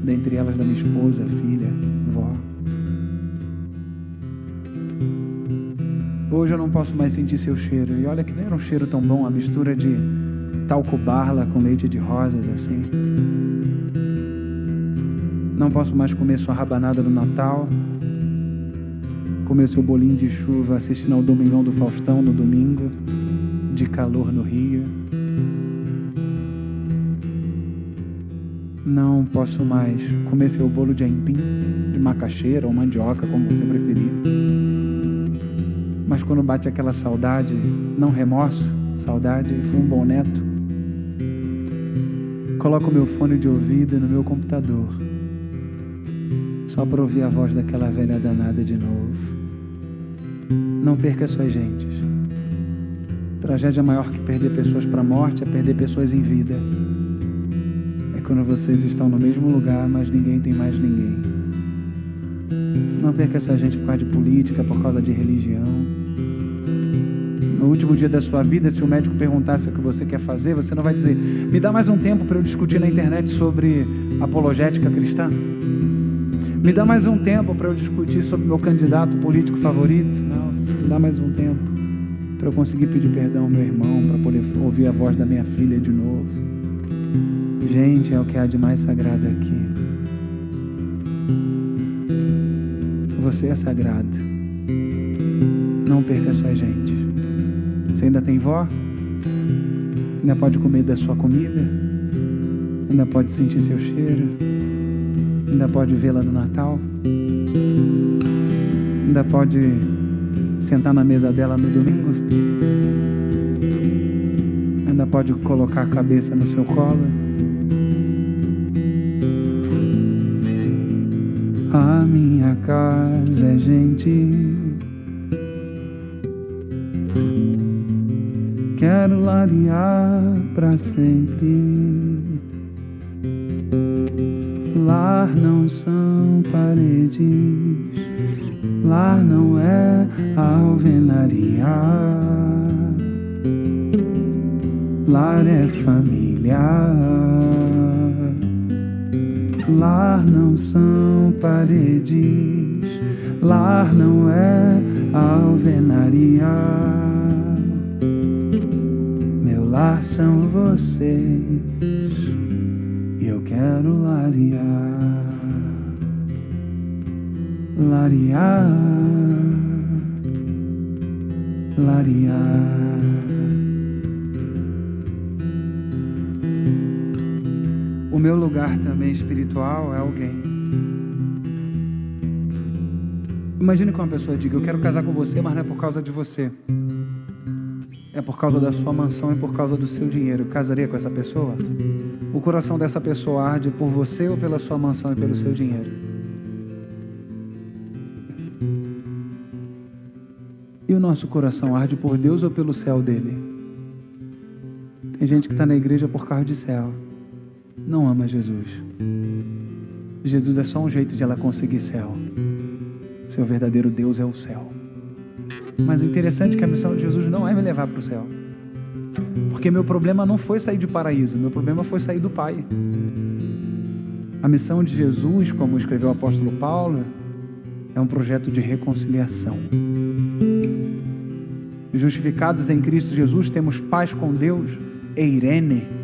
dentre elas da minha esposa, filha, vó. Hoje eu não posso mais sentir seu cheiro. E olha que nem era um cheiro tão bom, a mistura de talco barla com leite de rosas, assim. Não posso mais comer sua rabanada no Natal, comer seu bolinho de chuva assistindo ao Domingão do Faustão no domingo, de calor no Rio. Não posso mais comer seu bolo de aipim, de macaxeira ou mandioca, como você preferir. Mas quando bate aquela saudade, não remorso, saudade, fui um bom neto, coloco o meu fone de ouvido no meu computador, só para ouvir a voz daquela velha danada de novo. Não perca suas gentes. Tragédia maior que perder pessoas para a morte é perder pessoas em vida. Quando vocês estão no mesmo lugar, mas ninguém tem mais ninguém. Não perca essa gente por causa de política, por causa de religião. No último dia da sua vida, se o médico perguntasse o que você quer fazer, você não vai dizer: me dá mais um tempo para eu discutir na internet sobre apologética cristã. Me dá mais um tempo para eu discutir sobre meu candidato político favorito. Não, me dá mais um tempo para eu conseguir pedir perdão ao meu irmão, para poder ouvir a voz da minha filha de novo. Gente, é o que há de mais sagrado aqui. Você é sagrado. Não perca sua gente. Você ainda tem vó? Ainda pode comer da sua comida? Ainda pode sentir seu cheiro? Ainda pode vê-la no Natal? Ainda pode sentar na mesa dela no domingo? Ainda pode colocar a cabeça no seu colo? A minha casa é gentil. Quero larear pra sempre. Lar não são paredes, lar não é alvenaria. Lar é família. Lar não são paredes, lar não é alvenaria. Meu lar são vocês e eu quero larear, larear, larear. O meu lugar também espiritual é alguém. Imagine que uma pessoa diga: eu quero casar com você, mas não é por causa de você. É por causa da sua mansão e por causa do seu dinheiro. Casaria com essa pessoa? O coração dessa pessoa arde por você ou pela sua mansão e pelo seu dinheiro? E o nosso coração arde por Deus ou pelo céu dele? Tem gente que está na igreja por causa de céu. Não ama Jesus. Jesus é só um jeito de ela conseguir céu. Seu verdadeiro Deus é o céu. Mas o interessante é que a missão de Jesus não é me levar para o céu. Porque meu problema não foi sair do paraíso, meu problema foi sair do Pai. A missão de Jesus, como escreveu o apóstolo Paulo, é um projeto de reconciliação. Justificados em Cristo Jesus, temos paz com Deus, eirene.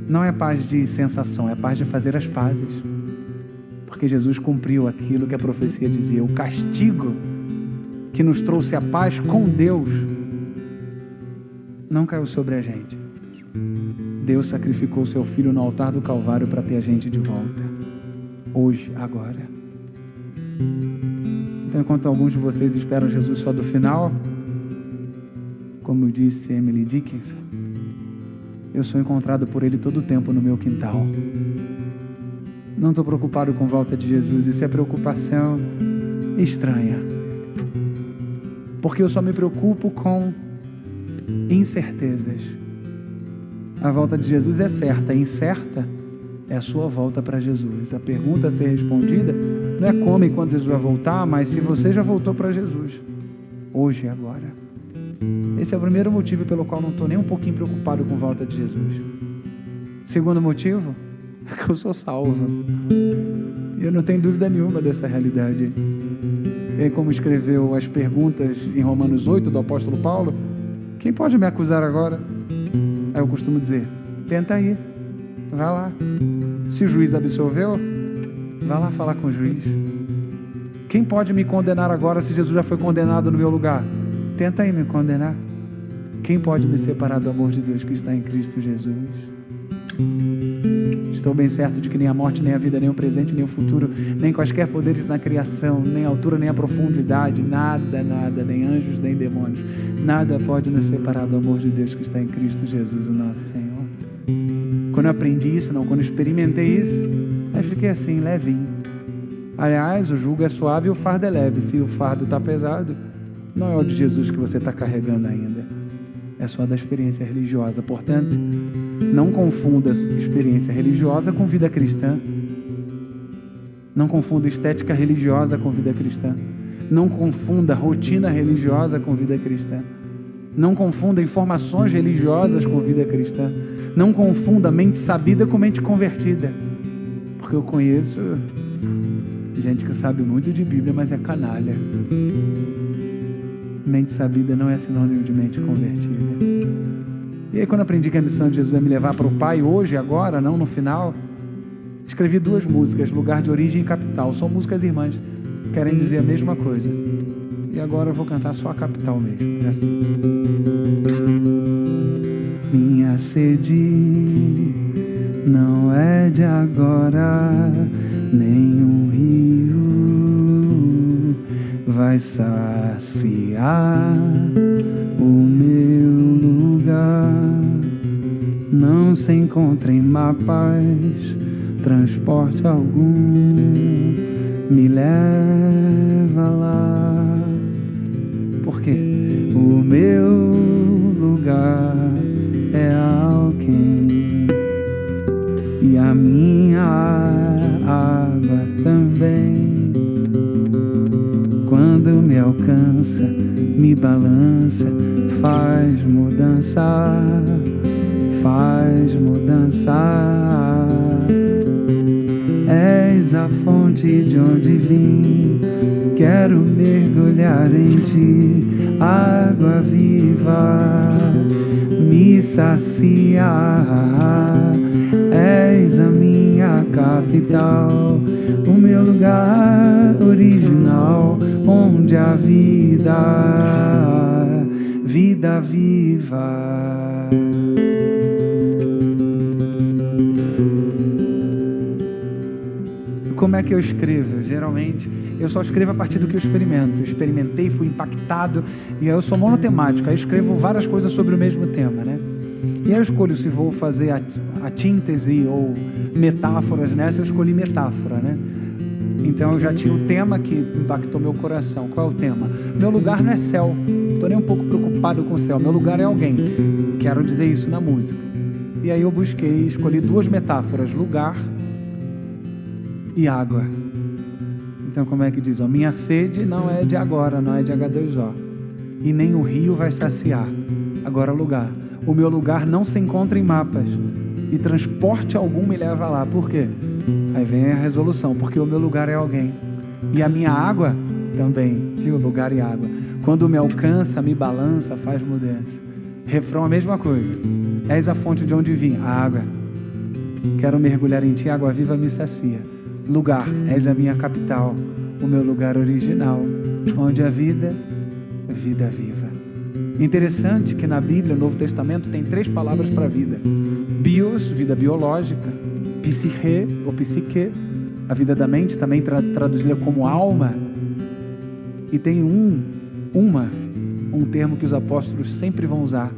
Não é paz de sensação, é paz de fazer as pazes. Porque Jesus cumpriu aquilo que a profecia dizia. O castigo que nos trouxe a paz com Deus não caiu sobre a gente. Deus sacrificou seu Filho no altar do Calvário para ter a gente de volta. Hoje, agora. Então, enquanto alguns de vocês esperam Jesus só do final, como disse Emily Dickinson, eu sou encontrado por Ele todo o tempo no meu quintal. Não estou preocupado com volta de Jesus. Isso é preocupação estranha. Porque eu só me preocupo com incertezas. A volta de Jesus é certa. Incerta é a sua volta para Jesus. A pergunta a ser respondida não é como e quando Jesus vai voltar, mas se você já voltou para Jesus. Hoje e agora. Esse é o primeiro motivo pelo qual não estou nem um pouquinho preocupado com a volta de Jesus. Segundo motivo, é que eu sou salvo. E eu não tenho dúvida nenhuma dessa realidade. E como escreveu as perguntas em Romanos 8 do apóstolo Paulo, quem pode me acusar agora? Aí eu costumo dizer, tenta aí, vai lá. Se o juiz absolveu, vai lá falar com o juiz. Quem pode me condenar agora se Jesus já foi condenado no meu lugar? Tenta aí me condenar. Quem pode me separar do amor de Deus que está em Cristo Jesus? Estou bem certo de que nem a morte, nem a vida, nem o presente, nem o futuro, nem quaisquer poderes na criação, nem a altura, nem a profundidade, nada, nem anjos, nem demônios, nada pode nos separar do amor de Deus que está em Cristo Jesus, o nosso Senhor. Quando eu aprendi isso, quando eu experimentei isso, eu fiquei assim, levinho. Aliás, o jugo é suave e o fardo é leve. Se o fardo está pesado, não é o de Jesus que você está carregando ainda. É só da experiência religiosa. Portanto, não confunda experiência religiosa com vida cristã. Não confunda estética religiosa com vida cristã. Não confunda rotina religiosa com vida cristã. Não confunda informações religiosas com vida cristã. Não confunda mente sabida com mente convertida. Porque eu conheço gente que sabe muito de Bíblia, mas é canalha. Mente sabida não é sinônimo de mente convertida. E aí, quando eu aprendi que a missão de Jesus é me levar para o Pai, hoje, agora, não no final, escrevi 2 músicas, Lugar de Origem e Capital. São músicas irmãs, querem dizer a mesma coisa. E agora eu vou cantar só a capital mesmo. É assim. Minha sede não é de agora, nenhum rio vai saciar o meu lugar. Não se encontra em mapas transporte algum me leva lá. Por quê? O meu lugar é alguém e a minha água também. Quando me alcança, me balança, faz mudança, faz mudança. És a fonte de onde vim, quero mergulhar em ti, água viva, me sacia. És a minha capital, o meu lugar original, onde a vida viva. Como é que eu escrevo? Geralmente, eu só escrevo a partir do que eu experimento. Eu experimentei, fui impactado, e aí eu sou monotemático, aí eu escrevo várias coisas sobre o mesmo tema, né? E aí eu escolho se vou fazer a síntese ou metáforas nessa, eu escolhi metáfora, né? Então eu já tinha o tema que impactou meu coração. Qual é o tema? Meu lugar não é céu, não estou nem um pouco preocupado com o céu, meu lugar é alguém. Quero dizer isso na música. E aí eu busquei, escolhi duas metáforas, lugar e água. Então como é que diz? Ó, minha sede não é de agora, não é de H2O, e nem o rio vai saciar. Agora lugar. O meu lugar não se encontra em mapas, e transporte algum me leva lá. Por quê? Aí vem a resolução, porque o meu lugar é alguém, e a minha água também, viu? Lugar e água. Quando me alcança, me balança, faz mudança. Refrão, a mesma coisa. És a fonte de onde vim, a água. Quero mergulhar em ti, água viva me sacia. Lugar, és a minha capital, o meu lugar original, onde a vida viva. Interessante que na Bíblia, no Novo Testamento, tem 3 palavras para vida. Bios, vida biológica. Psique, ou psique, a vida da mente, também traduzida como alma. E tem um termo que os apóstolos sempre vão usar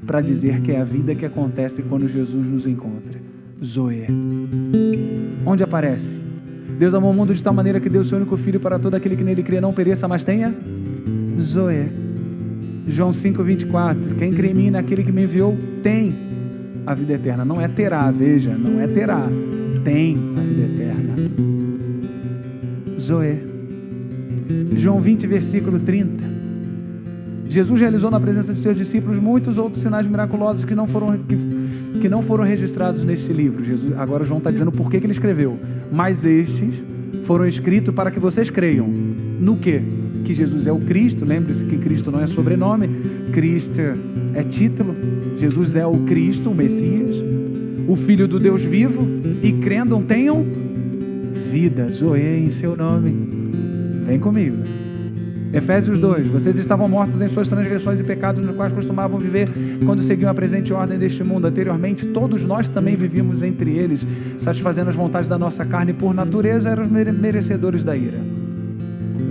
para dizer que é a vida que acontece quando Jesus nos encontra. Zoe. Onde aparece? Deus amou o mundo de tal maneira que deu o seu único filho para todo aquele que nele crê não pereça, mas tenha Zoe. João 5:24. Quem crê em mim, naquele que me enviou, tem a vida eterna. Não é terá, veja, não é terá. Tem a vida eterna. Zoe. João 20, versículo 30. Jesus realizou na presença de seus discípulos muitos outros sinais miraculosos que não foram registrados neste livro. Agora João está dizendo por que ele escreveu. Mas estes foram escritos para que vocês creiam. No quê? Que Jesus é o Cristo. Lembre-se que Cristo não é sobrenome, Cristo é título. Jesus é o Cristo, o Messias, o Filho do Deus vivo, e crendam, tenham vida, Zoe, em seu nome. Vem comigo. Efésios 2. Vocês estavam mortos em suas transgressões e pecados, nos quais costumavam viver quando seguiam a presente ordem deste mundo. Anteriormente, todos nós também vivíamos entre eles, satisfazendo as vontades da nossa carne, e por natureza éramos merecedores da ira.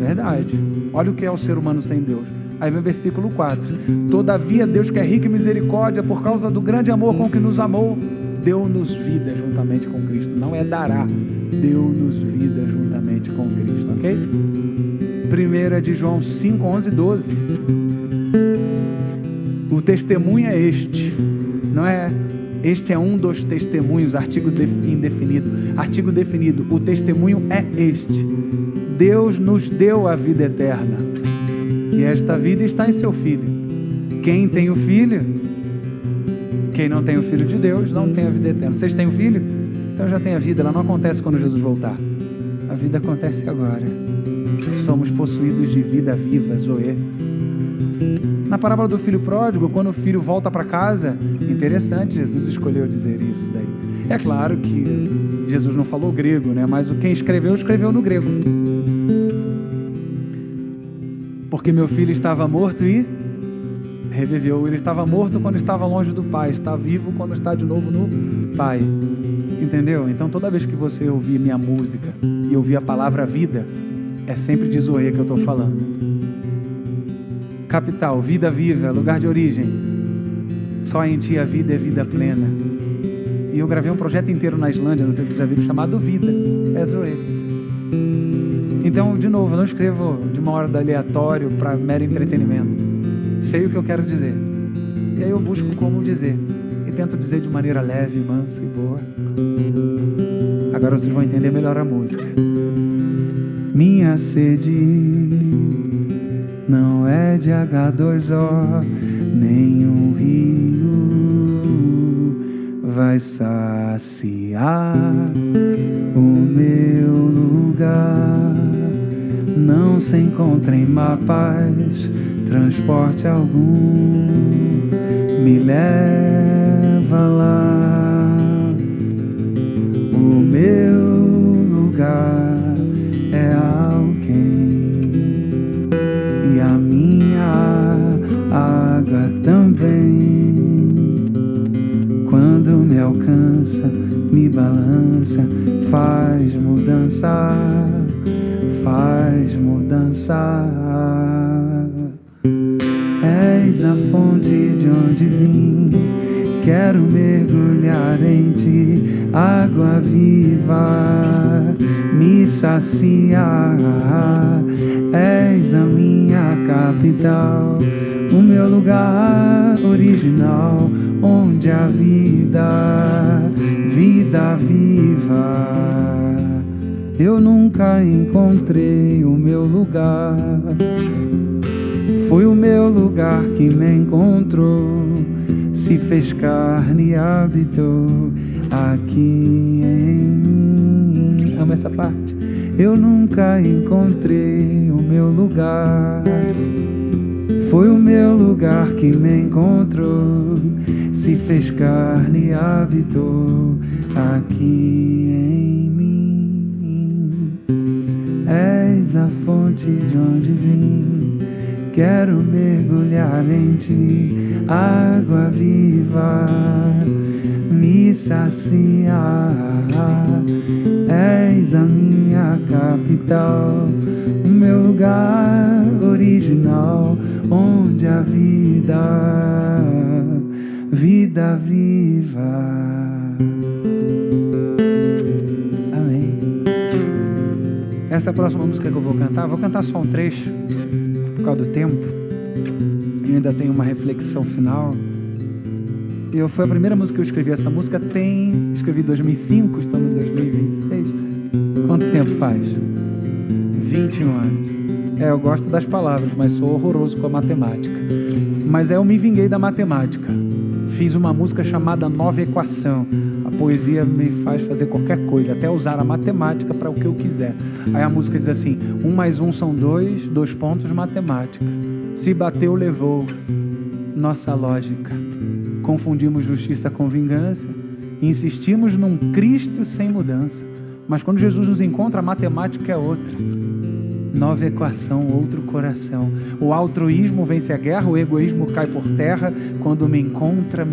Verdade. Olha o que é o ser humano sem Deus. Aí vem o versículo 4. Todavia Deus, que é rico em misericórdia, por causa do grande amor com que nos amou, deu-nos vida juntamente com Cristo. Não é dará, deu-nos vida juntamente com Cristo, ok? 1 de João 5, 11 e 12. O testemunho é este. Não é este é um dos testemunhos, artigo indefinido. Artigo definido. O testemunho é este. Deus nos deu a vida eterna, e esta vida está em seu Filho. Quem tem o Filho, quem não tem o Filho de Deus, não tem a vida eterna. Vocês têm o Filho? Então já tem a vida. Ela não acontece quando Jesus voltar. A vida acontece agora. Somos possuídos de vida viva, Zoe. Na parábola do filho pródigo, quando o filho volta para casa, interessante, Jesus escolheu dizer isso daí. É claro que Jesus não falou grego, né? Mas quem escreveu no grego. Porque meu filho estava morto e reviveu. Ele estava morto quando estava longe do Pai, está vivo quando está de novo no Pai. Entendeu? Então toda vez que você ouvir minha música e ouvir a palavra vida, é sempre de Zoe que eu estou falando. Capital, vida viva, lugar de origem. Só em ti a vida é vida plena. E eu gravei um projeto inteiro na Islândia, não sei se vocês já viram, chamado Vida. É Zoe. Então, de novo, eu não escrevo de uma hora do aleatório para mero entretenimento. Sei o que eu quero dizer. E aí eu busco como dizer. E tento dizer de maneira leve, mansa e boa. Agora vocês vão entender melhor a música. Minha sede não é de H2O, nenhum rio vai saciar o meu lugar. Não se encontra em mapas, transporte algum me leva lá. O meu lugar é alguém e a minha água também. Quando me alcança, me balança, faz mudança, faz mudança. És a fonte de onde vim, quero mergulhar em ti, água viva, me saciar. És a minha capital, o meu lugar original, onde a vida, vida viva. Eu nunca encontrei o meu lugar, foi o meu lugar que me encontrou, se fez carne e habitou aqui em mim. Amo essa parte. Eu nunca encontrei o meu lugar, foi o meu lugar que me encontrou, se fez carne e habitou aqui em mim. És a fonte de onde vim, quero mergulhar em ti, água viva, me saciar. És a minha capital, o meu lugar original, onde a vida, vida viva. Amém. Essa é a próxima música que eu vou cantar só um trecho, por causa do tempo. Eu ainda tenho uma reflexão final. Foi a primeira música que eu escrevi. Essa música escrevi em 2005, estamos em 2026. Quanto tempo faz? 21 anos. Eu gosto das palavras, mas sou horroroso com a matemática. Mas eu me vinguei da matemática. Fiz uma música chamada Nova Equação. A poesia me faz fazer qualquer coisa, até usar a matemática para o que eu quiser. Aí a música diz assim: 1 mais 1 são 2, 2 pontos, matemática. Se bateu, levou. Nossa lógica. Confundimos justiça com vingança, insistimos num Cristo sem mudança. Mas quando Jesus nos encontra, a matemática é outra. Nova equação, outro coração. O altruísmo vence a guerra, o egoísmo cai por terra. Quando me encontra,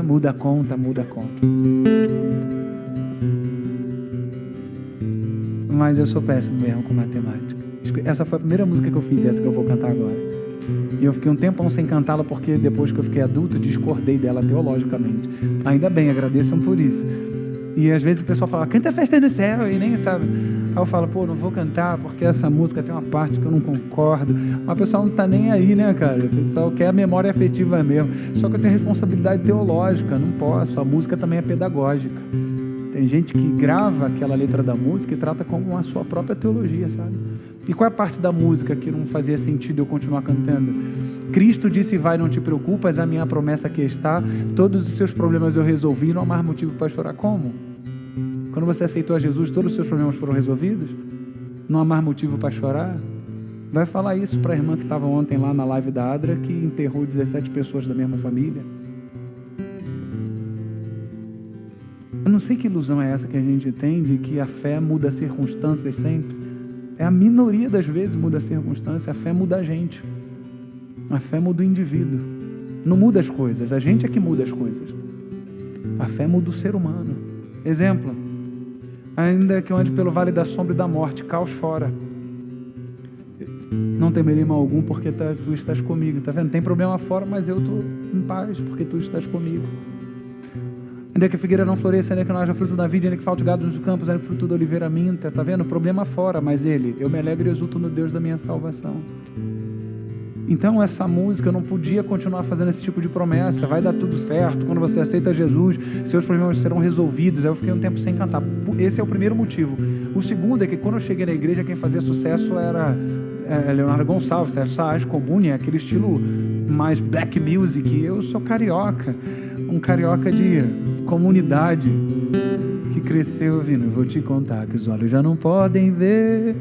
muda a conta, muda a conta. Mas eu sou péssimo mesmo com matemática. Essa foi a primeira música que eu fiz, essa que eu vou cantar agora. E eu fiquei um tempão sem cantá-la porque depois que eu fiquei adulto, discordei dela teologicamente. Ainda bem, agradeçam por isso. E às vezes o pessoal fala, canta Festa no Céu, e nem sabe. Aí eu falo, não vou cantar porque essa música tem uma parte que eu não concordo. Mas o pessoal não tá nem aí, né, cara? O pessoal quer a memória afetiva mesmo. Só que eu tenho responsabilidade teológica, não posso. A música também é pedagógica. Tem gente que grava aquela letra da música e trata como a sua própria teologia, sabe? E qual é a parte da música que não fazia sentido eu continuar cantando? Cristo disse, vai, não te preocupas, a minha promessa aqui está, todos os seus problemas eu resolvi, não há mais motivo para chorar. Como? Quando você aceitou a Jesus, todos os seus problemas foram resolvidos? Não há mais motivo para chorar? Vai falar isso para a irmã que estava ontem lá na live da Adra, que enterrou 17 pessoas da mesma família. Eu não sei que ilusão é essa que a gente tem de que a fé muda as circunstâncias sempre. É a minoria das vezes muda a circunstância, a fé muda a gente. A fé muda o indivíduo. Não muda as coisas, a gente é que muda as coisas. A fé muda o ser humano. Exemplo, ainda que eu ande pelo vale da sombra e da morte, caos fora. Não temerei mal algum porque tu estás comigo. Tá vendo? Tem problema fora, mas eu estou em paz porque tu estás comigo. Ainda que a figueira não floresça, ainda que não haja fruto da vide, ainda que falte gado nos campos, ainda que fruto da oliveira minta, tá vendo? Problema fora, mas eu me alegro e exulto no Deus da minha salvação. Então essa música, eu não podia continuar fazendo esse tipo de promessa, vai dar tudo certo, quando você aceita Jesus, seus problemas serão resolvidos. Aí eu fiquei um tempo sem cantar. Esse é o primeiro motivo. O segundo é que quando eu cheguei na igreja, quem fazia sucesso era Leonardo Gonçalves, Sérgio Saaz, Comune, aquele estilo mais black music. Eu sou carioca, um carioca de comunidade que cresceu ouvindo. Eu vou te contar que os olhos já não podem ver.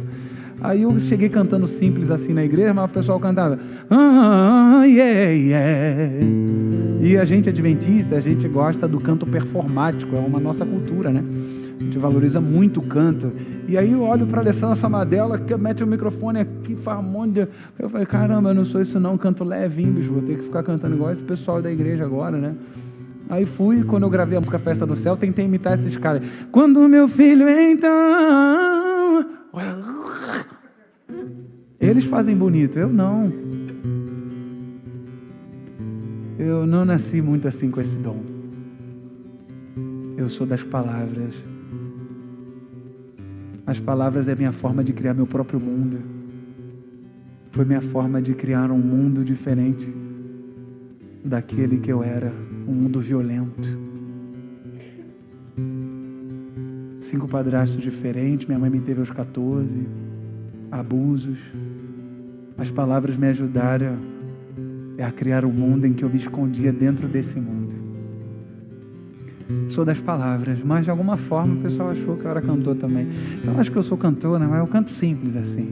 Aí eu cheguei cantando simples assim na igreja, mas o pessoal cantava yeah, yeah. E a gente adventista, a gente gosta do canto performático, é uma nossa cultura, né? A gente valoriza muito o canto. E aí eu olho para a Alessandra Samadella, que mete o microfone aqui, faz um monte de... Eu falei, caramba, eu não sou isso não, canto levinho, bicho, vou ter que ficar cantando igual esse pessoal da igreja agora, né? Aí fui, quando eu gravei a música Festa do Céu, tentei imitar esses caras. Quando meu filho então... Eles fazem bonito, eu não. Eu não nasci muito assim com esse dom. Eu sou das palavras. As palavras é minha forma de criar meu próprio mundo. Foi minha forma de criar um mundo diferente daquele que eu era, um mundo violento. 5 padrastos diferentes, minha mãe me teve aos 14, abusos. As palavras me ajudaram a criar um mundo em que eu me escondia dentro desse mundo. Sou das palavras, mas de alguma forma o pessoal achou que eu era cantor também. Eu acho que eu sou cantor, né? Mas eu canto simples assim.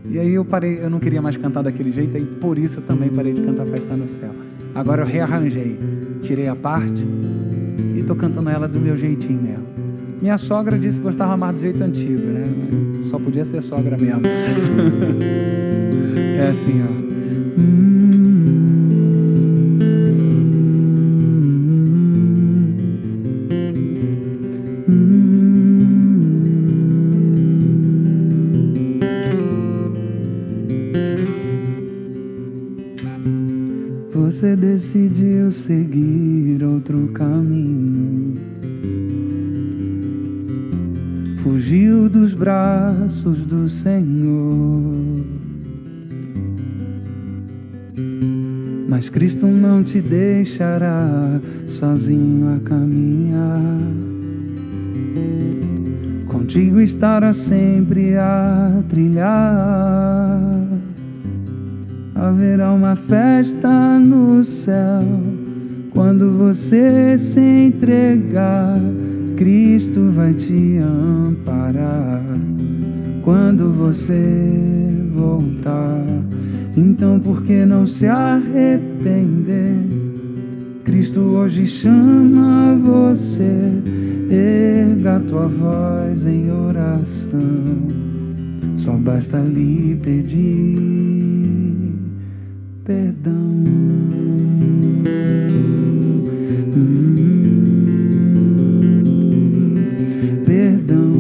E aí eu parei, eu não queria mais cantar daquele jeito, e por isso eu também parei de cantar Festa no Céu. Agora eu rearranjei, tirei a parte e estou cantando ela do meu jeitinho mesmo. Minha sogra disse que gostava mais do jeito antigo, né? Só podia ser sogra mesmo. É assim, ó. Você decidiu seguir outro caminho, fugiu dos braços do Senhor, mas Cristo não te deixará sozinho a caminhar. Contigo estará sempre a trilhar. Haverá uma festa no céu quando você se entregar. Cristo vai te amparar quando você voltar. Então por que não se arrepender? Cristo hoje chama você. Erga tua voz em oração. Só basta lhe pedir perdão. Perdão.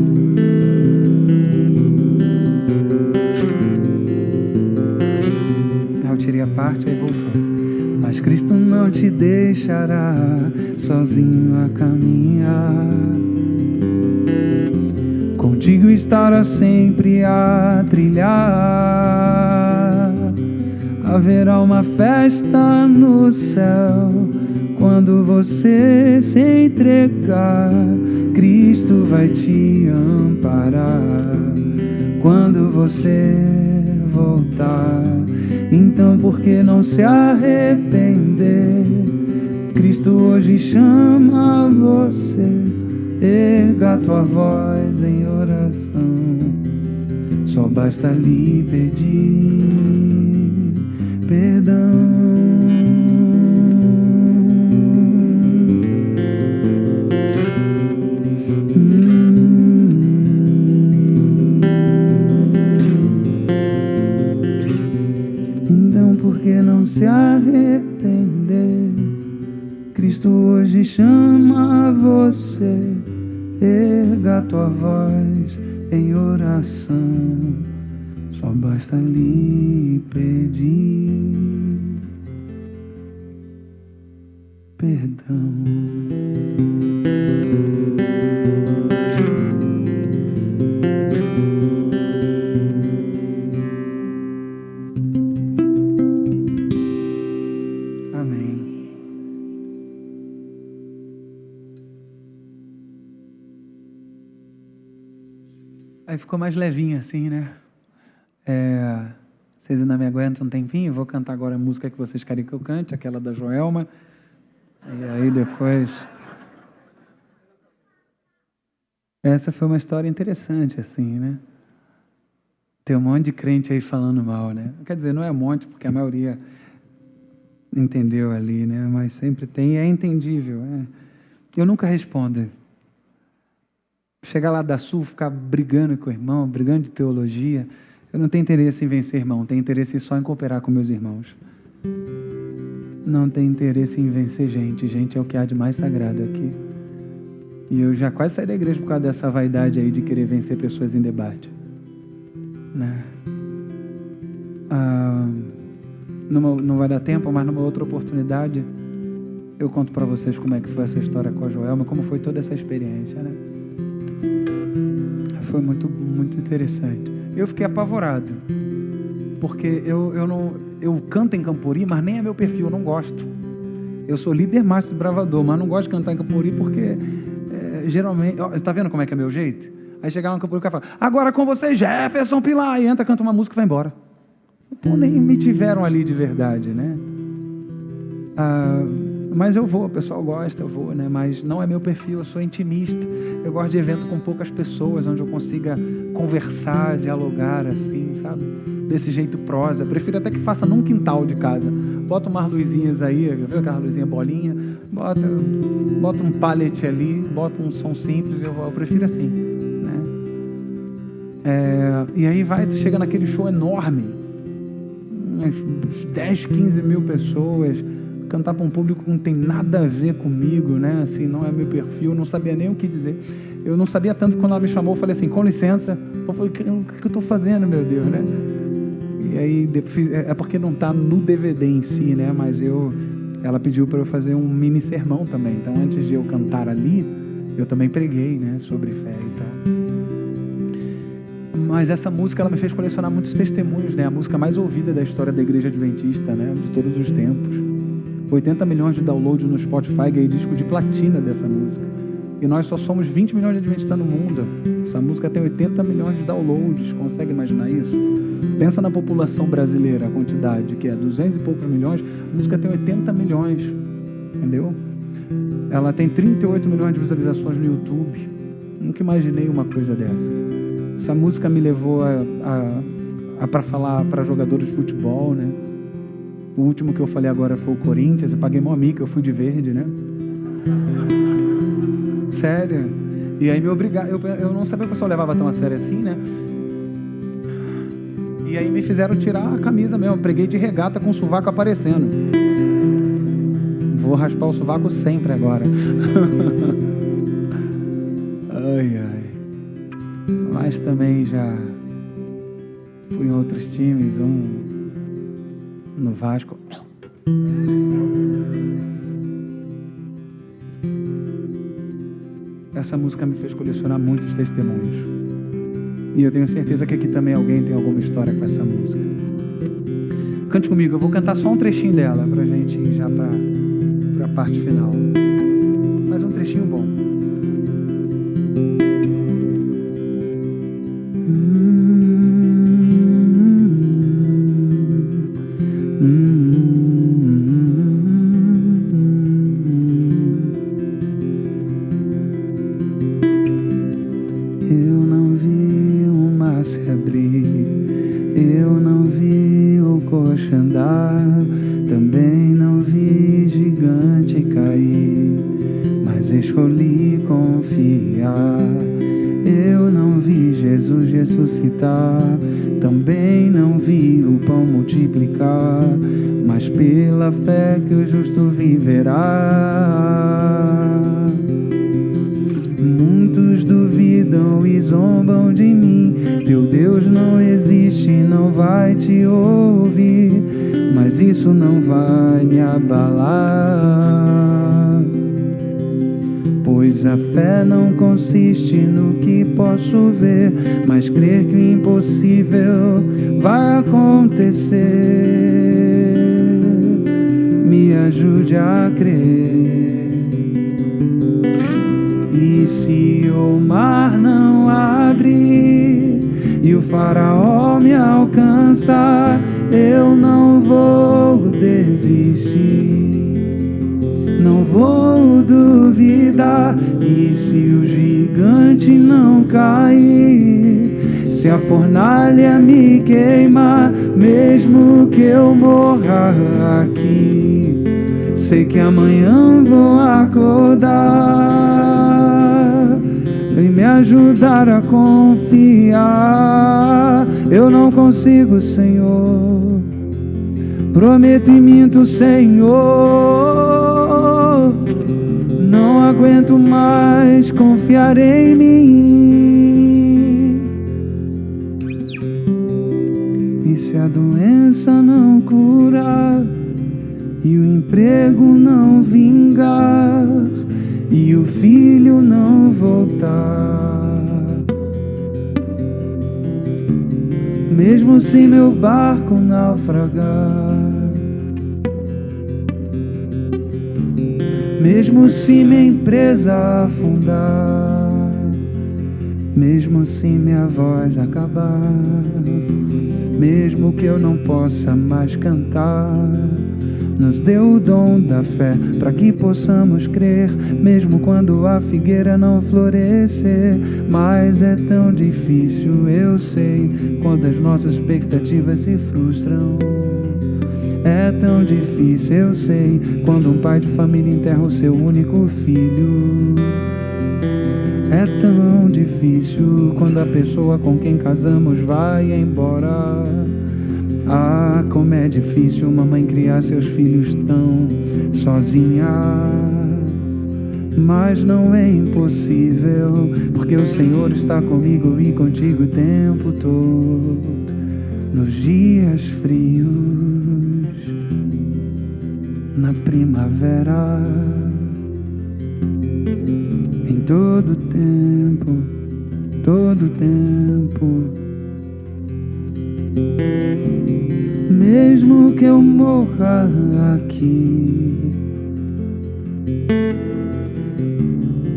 Eu tirei a parte, aí voltou. Mas Cristo não te deixará sozinho a caminhar. Contigo estará sempre a trilhar. Haverá uma festa no céu quando você se entregar. Cristo vai te amparar quando você voltar. Então por que não se arrepender? Cristo hoje chama você. Erga tua voz em oração. Só basta lhe pedir perdão. Então por que não se arrepender? Cristo hoje chama você. Erga tua voz em oração. Só basta lhe pedir perdão. Aí ficou mais levinho assim, né? Vocês ainda me aguentam um tempinho? Eu vou cantar agora a música que vocês querem que eu cante, aquela da Joelma. E aí depois... Essa foi uma história interessante, assim, né? Tem um monte de crente aí falando mal, né? Quer dizer, não é um monte, porque a maioria entendeu ali, né? Mas sempre tem, e é entendível. Eu nunca respondo. Chegar lá da Sul, ficar brigando com o irmão, brigando de teologia, eu não tenho interesse em vencer irmão, tenho interesse só em cooperar com meus irmãos. Não tenho interesse em vencer gente, gente é o que há de mais sagrado aqui. E eu já quase saí da igreja por causa dessa vaidade aí de querer vencer pessoas em debate. Né? Não vai dar tempo, mas numa outra oportunidade eu conto para vocês como é que foi essa história com a Joelma, como foi toda essa experiência, né? Foi muito, muito interessante. Eu fiquei apavorado, porque eu canto em Camporí, mas nem é meu perfil, eu não gosto. Eu sou líder, master, bravador, mas não gosto de cantar em Camporí porque geralmente... Você está vendo como é que é meu jeito? Aí chega lá no Camporí e o cara fala, agora com vocês, Jefferson Pilar, e entra, canta uma música e vai embora. Pô, nem me tiveram ali de verdade, né? Mas eu vou, o pessoal gosta, eu vou, né? Mas não é meu perfil, eu sou intimista. Eu gosto de evento com poucas pessoas, onde eu consiga conversar, dialogar, assim, sabe? Desse jeito prosa. Prefiro até que faça num quintal de casa. Bota umas luzinhas aí, viu aquela luzinha bolinha? Bota um pallet ali, bota um som simples, eu prefiro assim, né? E aí tu chega naquele show enorme, umas 10, 15 mil pessoas, cantar para um público que não tem nada a ver comigo, né? Assim, não é meu perfil, não sabia nem o que dizer. Eu não sabia tanto, quando ela me chamou, eu falei assim, com licença. Eu falei, o que eu estou fazendo, meu Deus, né? E aí, é porque não está no DVD em si, né? Mas ela pediu para eu fazer um mini sermão também. Então, antes de eu cantar ali, eu também preguei, né? Sobre fé e tal. Mas essa música, ela me fez colecionar muitos testemunhos, né? A música mais ouvida da história da Igreja Adventista, né? De todos os tempos. 80 milhões de downloads no Spotify, ganhei disco de platina dessa música. E nós só somos 20 milhões de adventistas no mundo. Essa música tem 80 milhões de downloads, consegue imaginar isso? Pensa na população brasileira, a quantidade, que é 200 e poucos milhões, a música tem 80 milhões, entendeu? Ela tem 38 milhões de visualizações no YouTube. Nunca imaginei uma coisa dessa. Essa música me levou para falar para jogadores de futebol, né? O último que eu falei agora foi o Corinthians. Eu paguei mó mica, eu fui de verde, né? Sério. E aí me obrigaram. Eu não sabia que o pessoal levava tão a sério assim, né? E aí me fizeram tirar a camisa mesmo. Eu preguei de regata com o sovaco aparecendo. Vou raspar o sovaco sempre agora. Ai, ai. Mas também já fui em outros times, no Vasco. Essa música me fez colecionar muitos testemunhos. E eu tenho certeza que aqui também alguém tem alguma história com essa música. Cante comigo, eu vou cantar só um trechinho dela pra gente ir já pra parte final. Mas um trechinho bom. Também não vi o pão multiplicar, mas pela fé que o justo viverá. Muitos duvidam e zombam de mim, teu Deus não existe, não vai te ouvir, mas isso não vai me abalar. A fé não consiste no que posso ver, mas crer que o impossível vai acontecer. Me ajude a crer. E se o mar não abrir e o faraó me alcançar, eu não vou desistir, não vou duvidar. E se o gigante não cair, se a fornalha me queimar, mesmo que eu morra aqui, sei que amanhã vou acordar. Vem me ajudar a confiar. Eu não consigo, Senhor, prometo e minto, Senhor. Não aguento mais confiar em mim. E se a doença não curar, e o emprego não vingar, e o filho não voltar, mesmo se meu barco naufragar, mesmo se minha empresa afundar, mesmo se minha voz acabar, mesmo que eu não possa mais cantar, nos deu o dom da fé para que possamos crer, mesmo quando a figueira não florescer. Mas é tão difícil, eu sei, quando as nossas expectativas se frustram. É tão difícil, eu sei, quando um pai de família enterra o seu único filho. É tão difícil quando a pessoa com quem casamos vai embora. Ah, como é difícil uma mãe criar seus filhos tão sozinha. Mas não é impossível, porque o Senhor está comigo e contigo o tempo todo. Nos dias frios, na primavera, em todo tempo, todo tempo. Mesmo que eu morra aqui,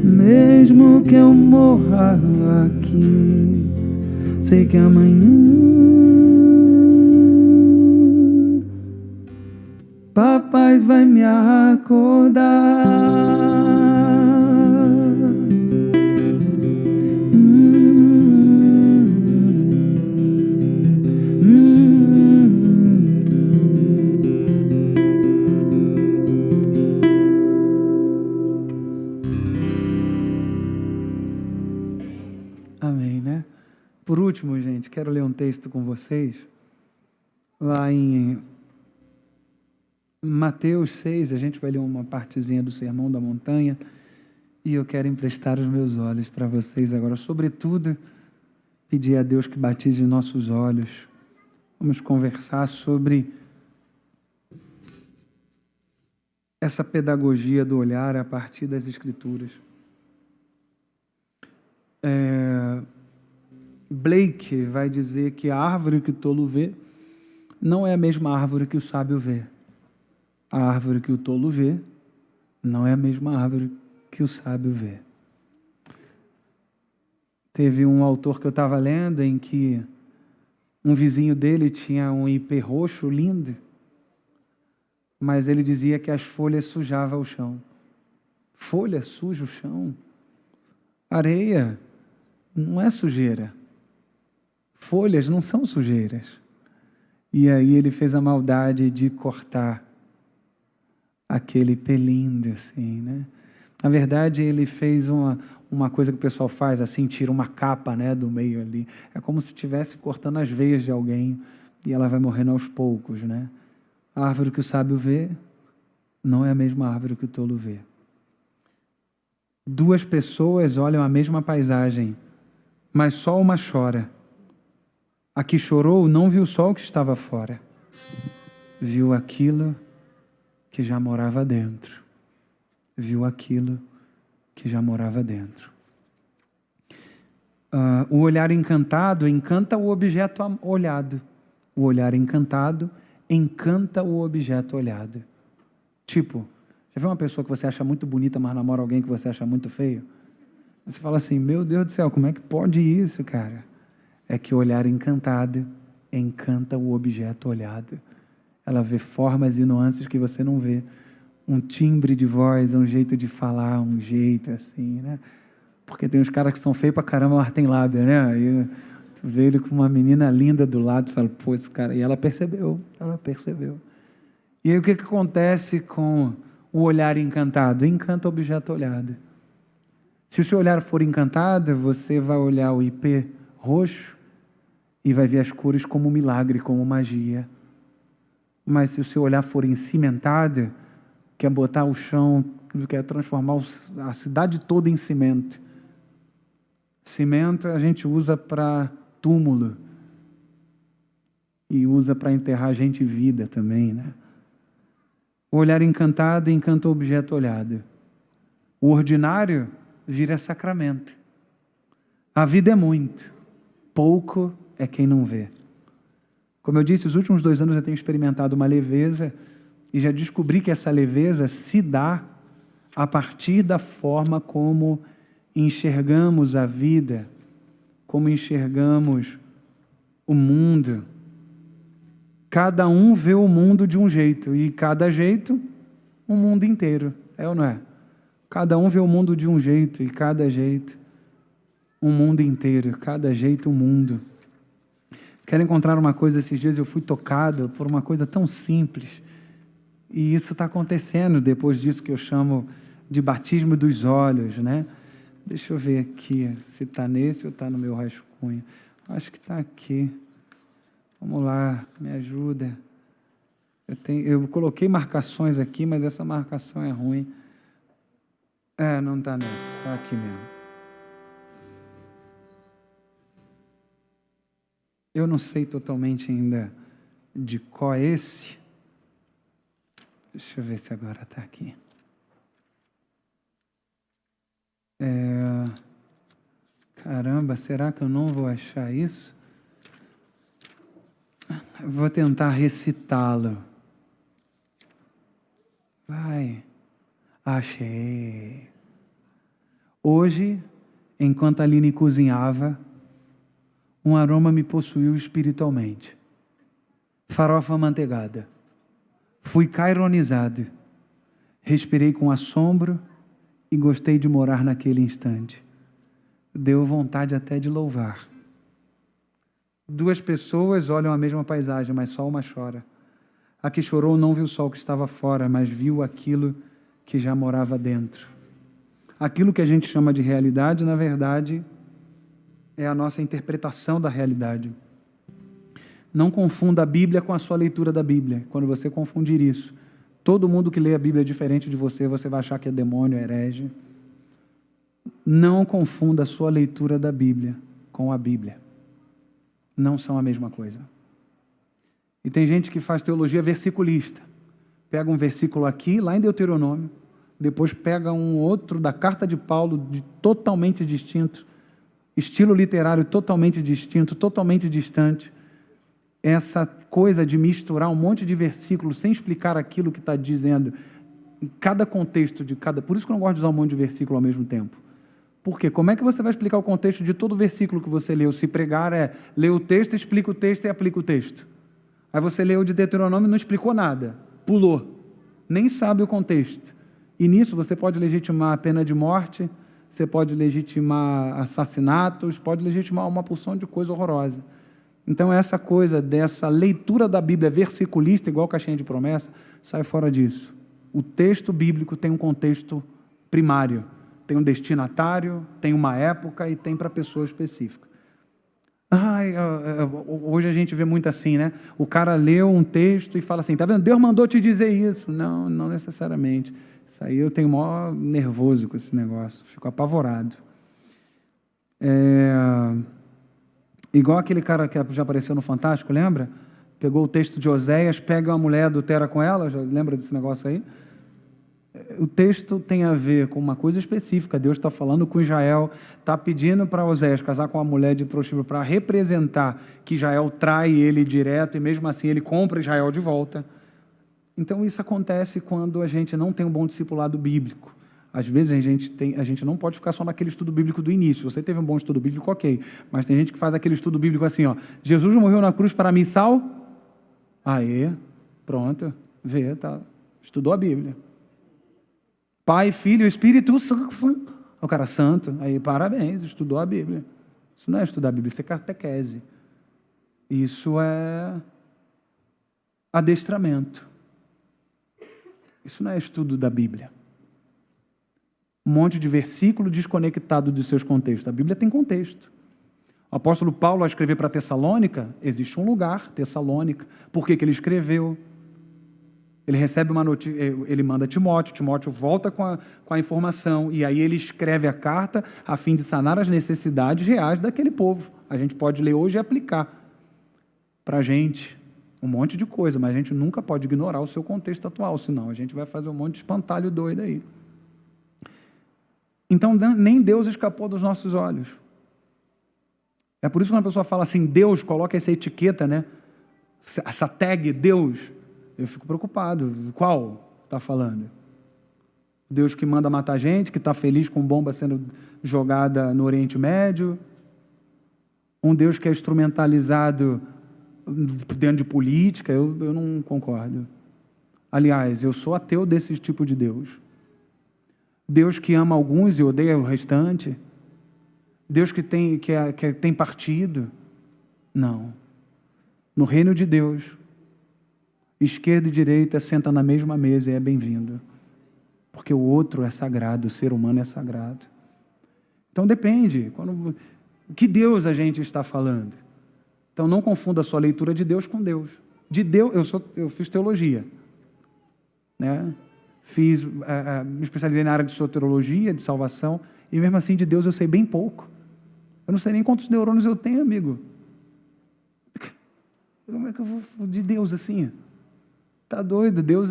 mesmo que eu morra aqui, sei que amanhã papai vai me acordar. Amém, né? Por último, gente, quero ler um texto com vocês, lá em Mateus 6, a gente vai ler uma partezinha do Sermão da Montanha, e eu quero emprestar os meus olhos para vocês agora, sobretudo, pedir a Deus que batize nossos olhos. Vamos conversar sobre essa pedagogia do olhar a partir das Escrituras. Blake vai dizer que a árvore que o tolo vê não é a mesma árvore que o sábio vê. A árvore que o tolo vê não é a mesma árvore que o sábio vê. Teve um autor que eu estava lendo em que um vizinho dele tinha um ipê roxo lindo, mas ele dizia que as folhas sujavam o chão. Folha suja o chão? Areia não é sujeira. Folhas não são sujeiras. E aí ele fez a maldade de cortar aquele pelindo, assim, né? Na verdade, ele fez uma coisa que o pessoal faz, assim, tira uma capa, né, do meio ali. É como se estivesse cortando as veias de alguém e ela vai morrendo aos poucos, né? A árvore que o sábio vê não é a mesma árvore que o tolo vê. Duas pessoas olham a mesma paisagem, mas só uma chora. A que chorou não viu só o que estava fora, viu aquilo que já morava dentro, viu aquilo que já morava dentro. O olhar encantado encanta o objeto olhado. O olhar encantado encanta o objeto olhado. Tipo, já viu uma pessoa que você acha muito bonita, mas namora alguém que você acha muito feio? Você fala assim, meu Deus do céu, como é que pode isso, cara? É que o olhar encantado encanta o objeto olhado. Ela vê formas e nuances que você não vê. Um timbre de voz, um jeito de falar, um jeito assim, né? Porque tem uns caras que são feios pra caramba, mas tem lábia, né? Aí tu vê ele com uma menina linda do lado, tu fala, pô, esse cara... E ela percebeu. E aí o que acontece com o olhar encantado? Encanta o objeto olhado. Se o seu olhar for encantado, você vai olhar o IP roxo e vai ver as cores como milagre, como magia. Mas se o seu olhar for encimentado, quer botar o chão, quer transformar a cidade toda em cimento. Cimento a gente usa para túmulo e usa para enterrar gente vida também, né? O olhar encantado encanta o objeto olhado. O ordinário vira sacramento. A vida é muito, pouco é quem não vê. Como eu disse, os últimos 2 anos eu tenho experimentado uma leveza e já descobri que essa leveza se dá a partir da forma como enxergamos a vida, como enxergamos o mundo. Cada um vê o mundo de um jeito e cada jeito, o mundo inteiro, é ou não é? Cada um vê o mundo de um jeito e cada jeito, um mundo inteiro, cada jeito, um mundo. Quero encontrar uma coisa, esses dias eu fui tocado por uma coisa tão simples e isso está acontecendo depois disso que eu chamo de batismo dos olhos, né? Deixa eu ver aqui se está nesse ou está no meu rascunho. Acho que está aqui. Vamos lá, me ajuda. Eu coloquei marcações aqui, mas essa marcação é ruim. Não está nesse, está aqui mesmo. Eu não sei totalmente ainda de qual é esse. Deixa eu ver se agora está aqui. Caramba, será que eu não vou achar isso? Vou tentar recitá-lo. Vai. Achei. Hoje, enquanto a Aline cozinhava, um aroma me possuiu espiritualmente. Farofa amanteigada. Fui caironizado. Respirei com assombro e gostei de morar naquele instante. Deu vontade até de louvar. 2 pessoas olham a mesma paisagem, mas só uma chora. A que chorou não viu o sol que estava fora, mas viu aquilo que já morava dentro. Aquilo que a gente chama de realidade, na verdade, é a nossa interpretação da realidade. Não confunda a Bíblia com a sua leitura da Bíblia. Quando você confundir isso, todo mundo que lê a Bíblia diferente de você, você vai achar que é demônio, herege. Não confunda a sua leitura da Bíblia com a Bíblia. Não são a mesma coisa. E tem gente que faz teologia versiculista. Pega um versículo aqui, lá em Deuteronômio, depois pega um outro da carta de Paulo, totalmente distinto, estilo literário totalmente distinto, totalmente distante. Essa coisa de misturar um monte de versículos sem explicar aquilo que está dizendo, em cada contexto de cada... Por isso que eu não gosto de usar um monte de versículo ao mesmo tempo. Por quê? Como é que você vai explicar o contexto de todo versículo que você leu? Se pregar é ler o texto, explica o texto e aplica o texto. Aí você leu de Deuteronômio e não explicou nada, pulou, nem sabe o contexto. E nisso você pode legitimar a pena de morte, você pode legitimar assassinatos, pode legitimar uma porção de coisa horrorosa. Então essa coisa dessa leitura da Bíblia versiculista, igual caixinha de promessa, sai fora disso. O texto bíblico tem um contexto primário, tem um destinatário, tem uma época e tem para pessoa específica. Hoje a gente vê muito assim, né? O cara leu um texto e fala assim, tá vendo? Deus mandou te dizer isso. Não, não necessariamente. Isso aí eu tenho maior nervoso com esse negócio, fico apavorado. Igual aquele cara que já apareceu no Fantástico, lembra? Pegou o texto de Oséias, pega uma mulher, adultera com ela, já lembra desse negócio aí? O texto tem a ver com uma coisa específica. Deus está falando com Israel, está pedindo para Osés casar com a mulher de prostíbulo para representar que Israel trai ele direto e mesmo assim ele compra Israel de volta. Então isso acontece quando a gente não tem um bom discipulado bíblico. Às vezes a gente não pode ficar só naquele estudo bíblico do início. Você teve um bom estudo bíblico, ok. Mas tem gente que faz aquele estudo bíblico assim, ó. Jesus morreu na cruz para mim, Aê, pronto, vê, tá. Estudou a Bíblia. Pai, Filho, Espírito Santo. O cara santo, aí parabéns, estudou a Bíblia. Isso não é estudar a Bíblia, isso é catequese. Isso é adestramento. Isso não é estudo da Bíblia. Um monte de versículo desconectado dos seus contextos. A Bíblia tem contexto. O apóstolo Paulo, ao escrever para Tessalônica, existe um lugar, Tessalônica. Por que ele escreveu? Ele recebe uma notícia, ele manda Timóteo volta com a informação, e aí ele escreve a carta a fim de sanar as necessidades reais daquele povo. A gente pode ler hoje e aplicar para a gente um monte de coisa, mas a gente nunca pode ignorar o seu contexto atual, senão a gente vai fazer um monte de espantalho doido aí. Então, nem Deus escapou dos nossos olhos. É por isso que quando a pessoa fala assim, Deus, coloca essa etiqueta, né? Essa tag, Deus, eu fico preocupado. Qual está falando? Deus que manda matar gente, que está feliz com bomba sendo jogada no Oriente Médio? Um Deus que é instrumentalizado dentro de política? Eu não concordo. Aliás, eu sou ateu desse tipo de Deus. Deus que ama alguns e odeia o restante? Deus que tem partido? Não. No reino de Deus, esquerda e direita sentam na mesma mesa e é bem-vindo. Porque o outro é sagrado, o ser humano é sagrado. Então depende. Que Deus a gente está falando? Então não confunda a sua leitura de Deus com Deus. De Deus, eu fiz teologia, né? Me especializei na área de soteriologia, de salvação, e mesmo assim de Deus eu sei bem pouco. Eu não sei nem quantos neurônios eu tenho, amigo. Como é que eu vou de Deus assim? Tá doido? Deus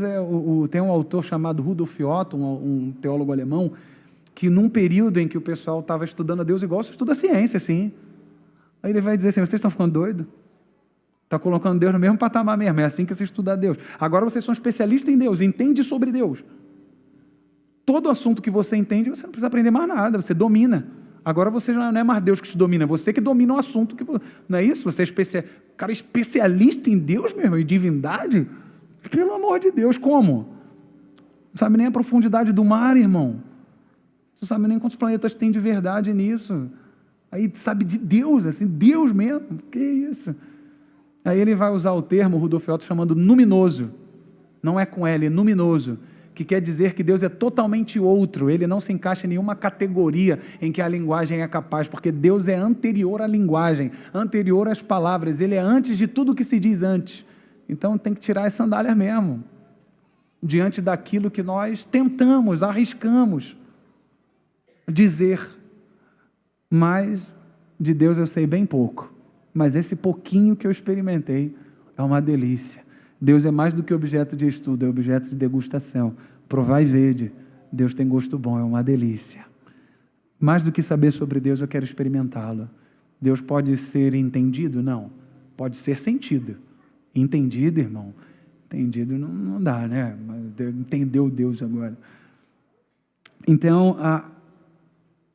tem um autor chamado Rudolf Otto, um teólogo alemão, que num período em que o pessoal estava estudando a Deus igual se estuda a ciência, assim. Aí ele vai dizer assim, vocês estão ficando doidos? Está colocando Deus no mesmo patamar mesmo, é assim que você estuda a Deus. Agora vocês são especialistas em Deus, entende sobre Deus. Todo assunto que você entende, você não precisa aprender mais nada, você domina. Agora você já não é mais Deus que te domina, você que domina o assunto. Não é isso? Você é cara especialista em Deus mesmo, em divindade? Pelo amor de Deus, como? Não sabe nem a profundidade do mar, irmão. Não sabe nem quantos planetas tem de verdade nisso. Aí sabe de Deus, assim, Deus mesmo. Que isso? Aí ele vai usar o termo, Rudolf Otto, chamando luminoso. Não é com L, é luminoso. Que quer dizer que Deus é totalmente outro. Ele não se encaixa em nenhuma categoria em que a linguagem é capaz, porque Deus é anterior à linguagem, anterior às palavras. Ele é antes de tudo que se diz antes. Então tem que tirar as sandálias mesmo. Diante daquilo que nós tentamos, arriscamos dizer. Mas de Deus eu sei bem pouco. Mas esse pouquinho que eu experimentei é uma delícia. Deus é mais do que objeto de estudo, é objeto de degustação. Provai e vede, Deus tem gosto bom, é uma delícia. Mais do que saber sobre Deus, eu quero experimentá-lo. Deus pode ser entendido? Não. Pode ser sentido. Entendido, irmão? Entendido não dá, né? Mas entendeu Deus agora. Então,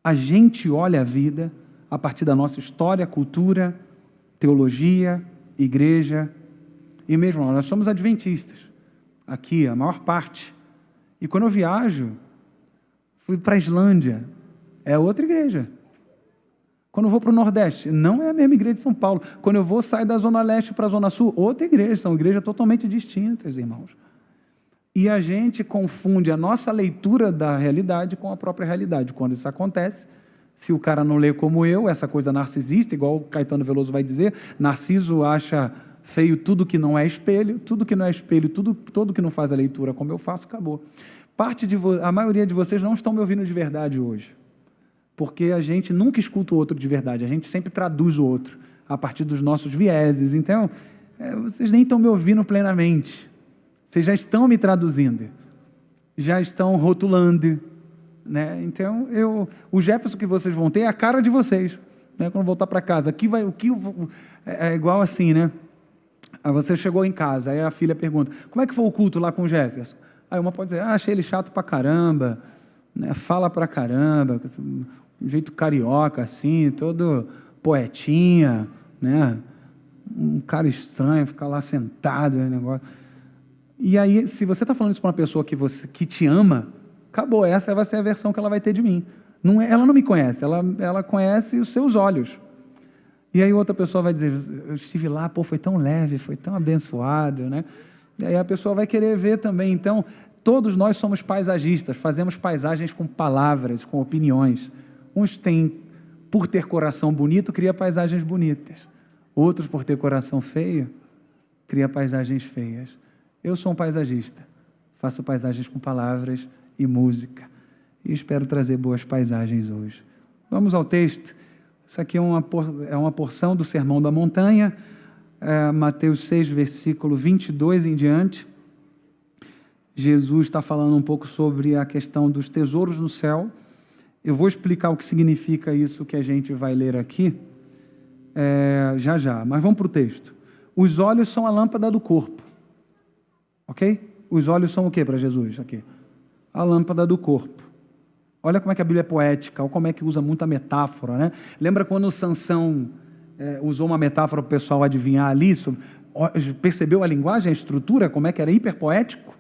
a gente olha a vida a partir da nossa história, cultura, teologia, igreja, e mesmo nós somos adventistas, aqui, a maior parte. E quando eu viajo, fui para a Islândia, é outra igreja. Quando eu vou para o Nordeste, não é a mesma igreja de São Paulo. Quando eu vou sair da Zona Leste para a Zona Sul, outra igreja, são igrejas totalmente distintas, irmãos. E a gente confunde a nossa leitura da realidade com a própria realidade. Quando isso acontece, se o cara não lê como eu, essa coisa narcisista, igual o Caetano Veloso vai dizer, Narciso acha feio tudo que não é espelho, tudo que não é espelho, tudo que não faz a leitura como eu faço, acabou. A maioria de vocês não estão me ouvindo de verdade hoje, porque a gente nunca escuta o outro de verdade, a gente sempre traduz o outro a partir dos nossos vieses. Então, vocês nem estão me ouvindo plenamente, vocês já estão me traduzindo. já estão rotulando, né? Então, o Jefferson que vocês vão ter é a cara de vocês, né? Quando voltar para casa. É igual assim, né? Aí você chegou em casa, aí a filha pergunta, como é que foi o culto lá com o Jefferson? Aí uma pode dizer, achei ele chato pra caramba, né? Fala pra caramba, um jeito carioca, assim, todo poetinha, né? Um cara estranho, ficar lá sentado, negócio. E aí, se você está falando isso para uma pessoa que te ama, acabou, essa vai ser a versão que ela vai ter de mim. Ela não me conhece, ela conhece os seus olhos. E aí outra pessoa vai dizer, eu estive lá, pô, foi tão leve, foi tão abençoado, né? E aí a pessoa vai querer ver também. Então, todos nós somos paisagistas, fazemos paisagens com palavras, com opiniões. Uns têm, por ter coração bonito, cria paisagens bonitas. Outros, por ter coração feio, cria paisagens feias. Eu sou um paisagista, faço paisagens com palavras e música. E espero trazer boas paisagens hoje. Vamos ao texto. Isso aqui é uma porção do Sermão da Montanha, Mateus 6, versículo 22 em diante. Jesus está falando um pouco sobre a questão dos tesouros no céu. Eu vou explicar o que significa isso que a gente vai ler aqui, já, mas vamos para o texto. Os olhos são a lâmpada do corpo, ok? Os olhos são o que para Jesus aqui? A lâmpada do corpo. Olha como é que a Bíblia é poética, olha como é que usa muita metáfora, né? Lembra quando o Sansão usou uma metáfora para o pessoal adivinhar ali? Percebeu a linguagem, a estrutura, como é que era hiperpoético?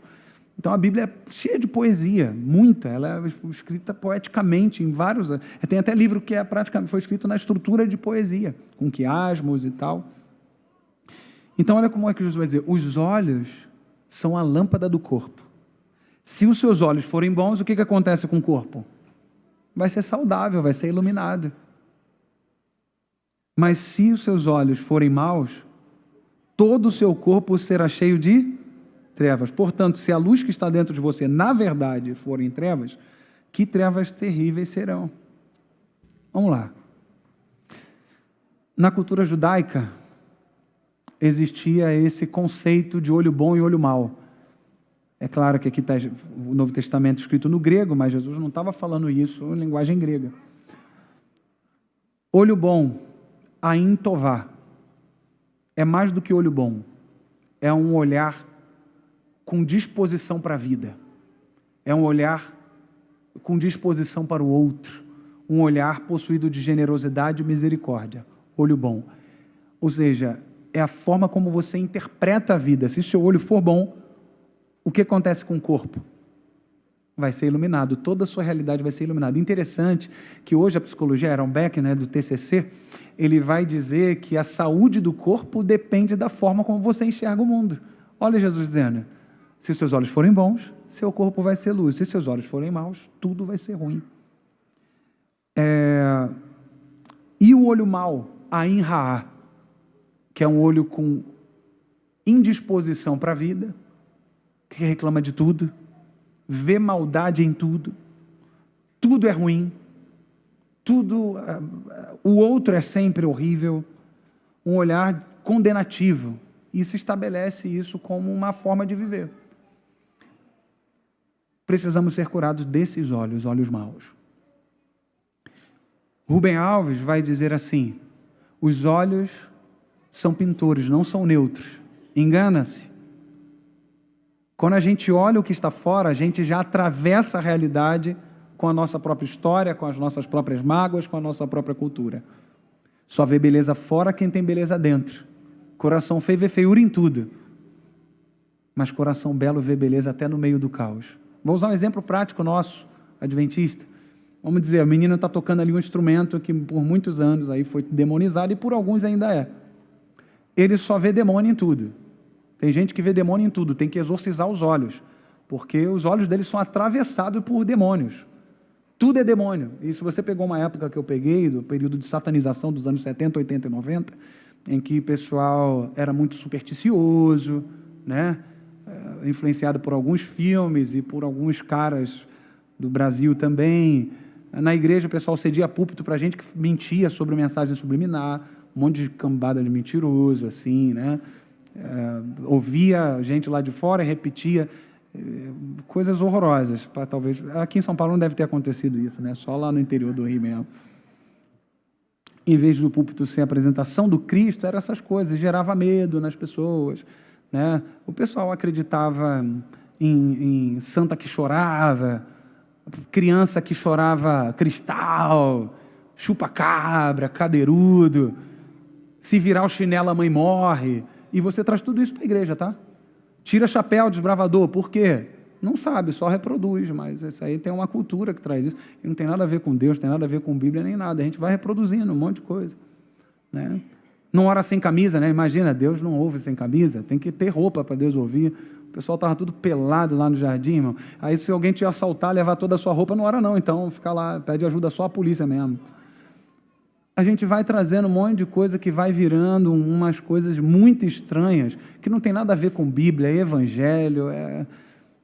Então a Bíblia é cheia de poesia, muita, ela é escrita poeticamente em vários... Tem até livro que praticamente foi escrito na estrutura de poesia, com quiasmos e tal. Então olha como é que Jesus vai dizer, os olhos são a lâmpada do corpo. Se os seus olhos forem bons, o que acontece com o corpo? Vai ser saudável, vai ser iluminado. Mas se os seus olhos forem maus, todo o seu corpo será cheio de trevas. Portanto, se a luz que está dentro de você, na verdade, forem trevas, que trevas terríveis serão. Vamos lá. Na cultura judaica, existia esse conceito de olho bom e olho mau. É claro que aqui está o Novo Testamento escrito no grego, mas Jesus não estava falando isso em linguagem grega. Olho bom, ain tová, é mais do que olho bom. É um olhar com disposição para a vida. É um olhar com disposição para o outro. Um olhar possuído de generosidade e misericórdia. Olho bom. Ou seja, é a forma como você interpreta a vida. Se seu olho for bom, o que acontece com o corpo? Vai ser iluminado, toda a sua realidade vai ser iluminada. Interessante que hoje a psicologia, Aaron Beck, do TCC, ele vai dizer que a saúde do corpo depende da forma como você enxerga o mundo. Olha Jesus dizendo, se os seus olhos forem bons, seu corpo vai ser luz. Se seus olhos forem maus, tudo vai ser ruim. E o olho mau, ain raá, que é um olho com indisposição para a vida, que reclama de tudo, vê maldade em tudo, tudo é ruim, o outro é sempre horrível, um olhar condenativo. Isso estabelece isso como uma forma de viver. Precisamos ser curados desses olhos maus. Rubem Alves vai dizer assim, os olhos são pintores, não são neutros. Engana-se. Quando a gente olha o que está fora, a gente já atravessa a realidade com a nossa própria história, com as nossas próprias mágoas, com a nossa própria cultura. Só vê beleza fora quem tem beleza dentro. Coração feio vê feiura em tudo. Mas coração belo vê beleza até no meio do caos. Vou usar um exemplo prático nosso, adventista. Vamos dizer, a menina está tocando ali um instrumento que por muitos anos aí foi demonizado e por alguns ainda é. Ele só vê demônio em tudo. Tem gente que vê demônio em tudo, tem que exorcizar os olhos, porque os olhos deles são atravessados por demônios. Tudo é demônio. E se você pegou uma época que eu peguei, do período de satanização dos anos 70, 80 e 90, em que o pessoal era muito supersticioso, né? Influenciado por alguns filmes e por alguns caras do Brasil também. Na igreja o pessoal cedia púlpito para gente que mentia sobre mensagem subliminar, um monte de cambada de mentiroso, assim, né? Ouvia gente lá de fora e repetia Coisas horrorosas, talvez. Aqui em São Paulo não deve ter acontecido isso, né? Só lá no interior do Rio mesmo. Em vez do púlpito ser a apresentação do Cristo, eram essas coisas, gerava medo nas pessoas, né? O pessoal acreditava em santa que chorava, criança que chorava cristal, chupa-cabra, cadeirudo, se virar o chinelo a mãe morre, e você traz tudo isso para a igreja, tá? Tira chapéu, desbravador, por quê? Não sabe, só reproduz, mas isso aí tem uma cultura que traz isso, e não tem nada a ver com Deus, não tem nada a ver com Bíblia, nem nada, a gente vai reproduzindo um monte de coisa, né? Não ora sem camisa, né? Imagina, Deus não ouve sem camisa, tem que ter roupa para Deus ouvir. O pessoal estava tudo pelado lá no jardim, irmão. Aí se alguém te assaltar, levar toda a sua roupa, não ora não, então fica lá, pede ajuda só a polícia mesmo. A gente vai trazendo um monte de coisa que vai virando umas coisas muito estranhas, que não tem nada a ver com Bíblia, é evangelho,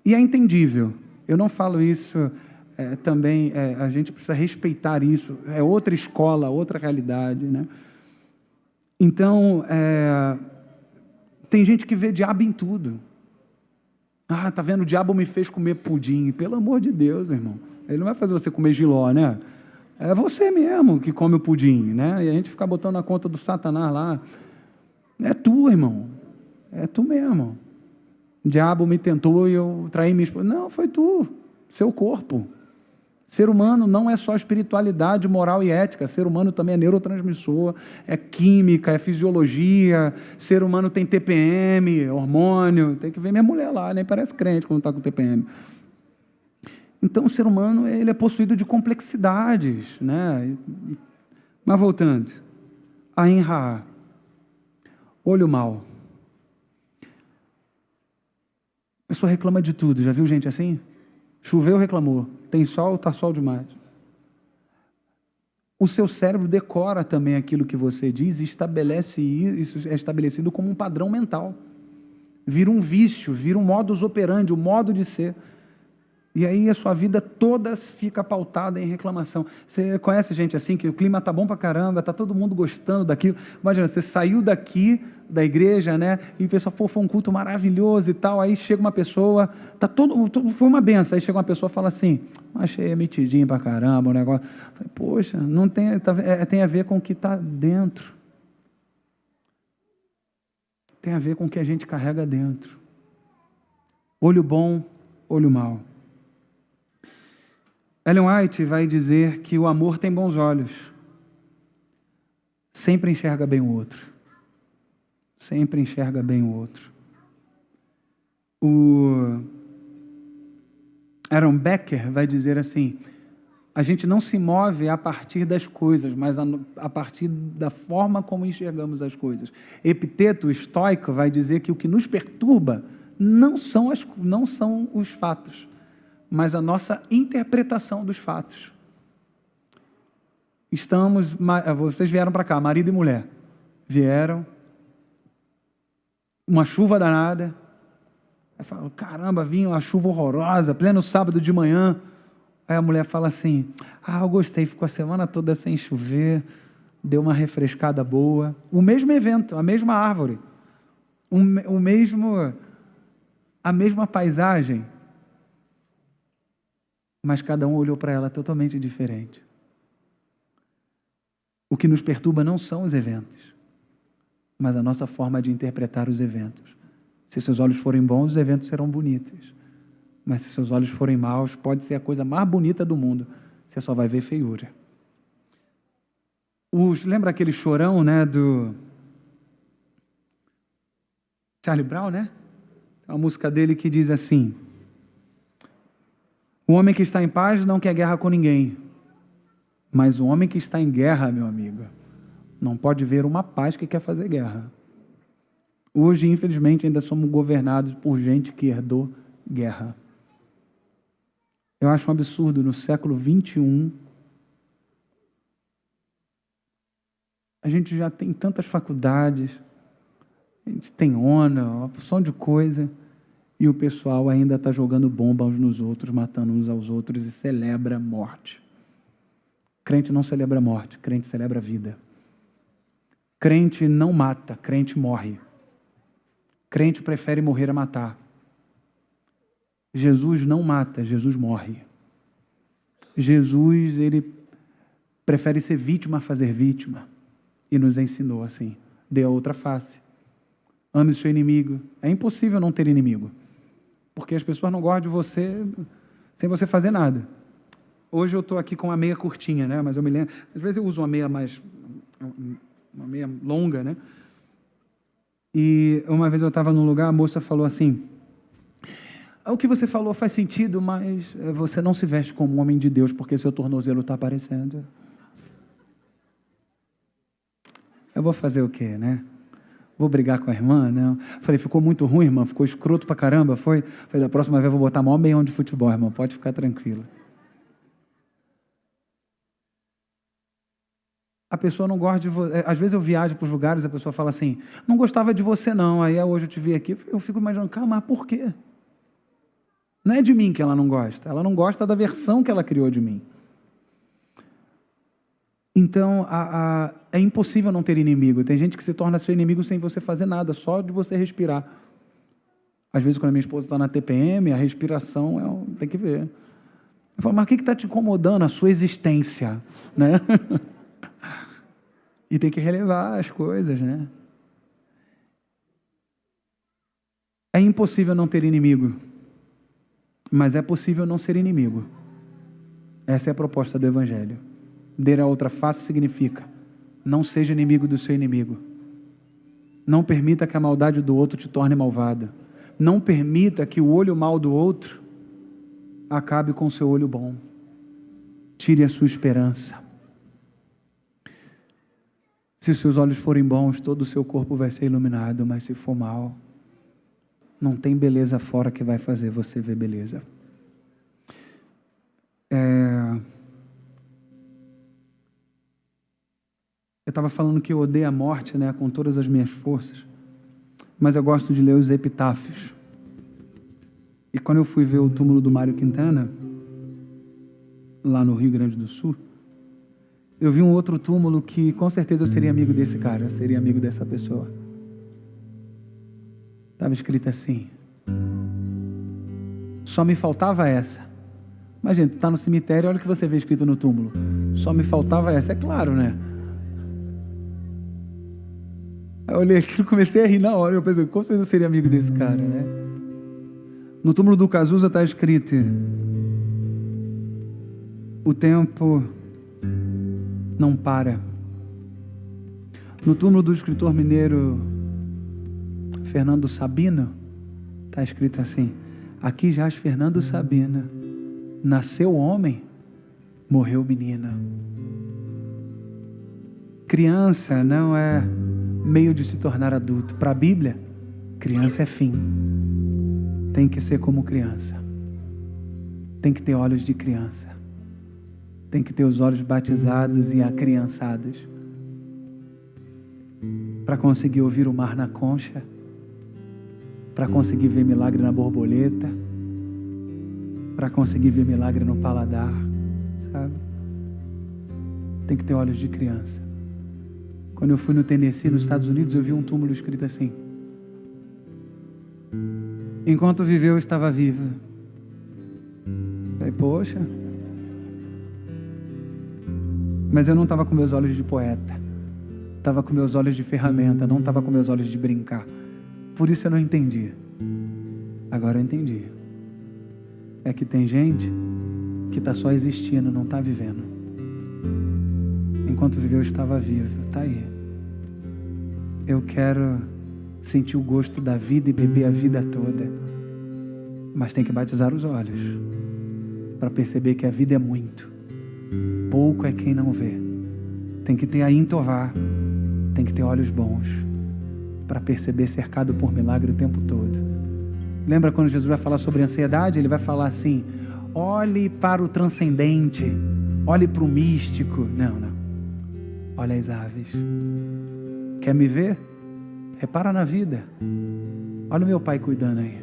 e é entendível. Eu não falo isso também, a gente precisa respeitar isso, é outra escola, outra realidade, né? Então, tem gente que vê diabo em tudo. Ah, tá vendo, o diabo me fez comer pudim. Pelo amor de Deus, irmão. Ele não vai fazer você comer jiló, né? É você mesmo que come o pudim, né? E a gente fica botando na conta do Satanás lá. É tu, irmão. É tu mesmo. O diabo me tentou e eu traí minha esposa. Não, foi tu. Seu corpo. Ser humano não é só espiritualidade, moral e ética. Ser humano também é neurotransmissor, é química, é fisiologia. Ser humano tem TPM, hormônio. Tem que ver minha mulher lá, nem parece crente quando está com TPM. Então, o ser humano ele é possuído de complexidades, né? Mas voltando, Ain Ra, olho mau. A pessoa reclama de tudo, já viu gente assim? Choveu, reclamou. Tem sol, está sol demais. O seu cérebro decora também aquilo que você diz e estabelece isso, é estabelecido como um padrão mental. Vira um vício, vira um modus operandi, um modo de ser. E aí a sua vida toda fica pautada em reclamação. Você conhece gente assim, que o clima está bom pra caramba, está todo mundo gostando daquilo. Imagina, você saiu daqui da igreja, né? E o pessoal, pô, foi um culto maravilhoso e tal. Aí chega uma pessoa, foi uma benção. Aí chega uma pessoa e fala assim, achei metidinho pra caramba o negócio. Falei, poxa, não tem, tem a ver com o que está dentro. Tem a ver com o que a gente carrega dentro. Olho bom, olho mau. Ellen White vai dizer que o amor tem bons olhos. Sempre enxerga bem o outro. Sempre enxerga bem o outro. O Aaron Becker vai dizer assim, a gente não se move a partir das coisas, mas a partir da forma como enxergamos as coisas. Epiteto, estoico, vai dizer que o que nos perturba não são os fatos, mas a nossa interpretação dos fatos. Vocês vieram para cá, marido e mulher, vieram, uma chuva danada, aí fala, caramba, vinha uma chuva horrorosa, pleno sábado de manhã, aí a mulher fala assim, eu gostei, ficou a semana toda sem chover, deu uma refrescada boa, o mesmo evento, a mesma árvore, a mesma paisagem, mas cada um olhou para ela totalmente diferente. O que nos perturba não são os eventos, mas a nossa forma de interpretar os eventos. Se seus olhos forem bons, os eventos serão bonitos. Mas se seus olhos forem maus, pode ser a coisa mais bonita do mundo. Você só vai ver feiura. Lembra aquele chorão, né, do Charlie Brown, né? A música dele que diz assim, o homem que está em paz não quer guerra com ninguém, mas o homem que está em guerra, meu amigo, não pode ver uma paz que quer fazer guerra. Hoje, infelizmente, ainda somos governados por gente que herdou guerra. Eu acho um absurdo, no século XXI, a gente já tem tantas faculdades, a gente tem ONU, uma porção de coisa, e o pessoal ainda está jogando bomba uns nos outros, matando uns aos outros e celebra morte. Crente não celebra morte, crente celebra vida. Crente não mata, crente morre. Crente prefere morrer a matar. Jesus não mata, Jesus morre. Jesus, ele prefere ser vítima a fazer vítima. E nos ensinou assim, dê a outra face. Ame o seu inimigo. É impossível não ter inimigo. Porque as pessoas não gostam de você sem você fazer nada. Hoje eu estou aqui com uma meia curtinha, né? Mas eu me lembro, às vezes eu uso uma meia longa, né? E uma vez eu estava num lugar, a moça falou assim: o que você falou faz sentido, mas você não se veste como um homem de Deus, porque seu tornozelo está aparecendo. Eu vou fazer o quê, né? Vou brigar com a irmã, né? Falei, ficou muito ruim, irmã, ficou escroto pra caramba, foi? Falei, da próxima vez eu vou botar maior meião de futebol, irmão, pode ficar tranquila. A pessoa não gosta de você. Às vezes eu viajo para os lugares e a pessoa fala assim, não gostava de você não, aí hoje eu te vi aqui, eu fico imaginando, cara, mas por quê? Não é de mim que ela não gosta da versão que ela criou de mim. Então, é impossível não ter inimigo. Tem gente que se torna seu inimigo sem você fazer nada, só de você respirar. Às vezes, quando a minha esposa está na TPM, a respiração tem que ver. Eu falo, mas o que está te incomodando? A sua existência, né? E tem que relevar as coisas, né? É impossível não ter inimigo, mas é possível não ser inimigo. Essa é a proposta do Evangelho. Dar a outra face significa, não seja inimigo do seu inimigo. Não permita que a maldade do outro te torne malvado. Não permita que o olho mau do outro acabe com o seu olho bom. Tire a sua esperança. Se os seus olhos forem bons, todo o seu corpo vai ser iluminado, mas se for mal, não tem beleza fora que vai fazer você ver beleza. Eu estava falando que eu odeio a morte, né, com todas as minhas forças, mas eu gosto de ler os epitáfios. E quando eu fui ver o túmulo do Mário Quintana, lá no Rio Grande do Sul, eu vi um outro túmulo que com certeza eu seria amigo desse cara, eu seria amigo dessa pessoa. Estava escrito assim, só me faltava essa. Mas gente, tu está no cemitério, olha o que você vê escrito no túmulo, só me faltava essa, é claro, né? Eu olhei aquilo e comecei a rir na hora. Eu pensei, com certeza eu seria amigo desse cara, né? No túmulo do Cazuza está escrito: o tempo não para. No túmulo do escritor mineiro Fernando Sabino está escrito assim: aqui jaz Fernando Sabino, nasceu homem, morreu menina. Criança não é meio de se tornar adulto. Para a Bíblia, criança é fim. Tem que ser como criança. Tem que ter olhos de criança. Tem que ter os olhos batizados e acriançados. Para conseguir ouvir o mar na concha. Para conseguir ver milagre na borboleta. Para conseguir ver milagre no paladar. Sabe? Tem que ter olhos de criança. Quando eu fui no Tennessee, nos Estados Unidos, eu vi um túmulo escrito assim: enquanto viveu, estava viva. Falei, poxa. Mas eu não estava com meus olhos de poeta. Estava com meus olhos de ferramenta, não estava com meus olhos de brincar. Por isso eu não entendi. Agora eu entendi. É que tem gente que está só existindo, não está vivendo. Enquanto viveu, estava vivo. Está aí. Eu quero sentir o gosto da vida e beber a vida toda. Mas tem que batizar os olhos para perceber que a vida é muito. Pouco é quem não vê. Tem que ter a intovar. Tem que ter olhos bons para perceber cercado por milagre o tempo todo. Lembra quando Jesus vai falar sobre ansiedade? Ele vai falar assim: olhe para o transcendente, olhe para o místico. Não. Olha as aves. Quer me ver? Repara na vida. Olha o meu pai cuidando aí.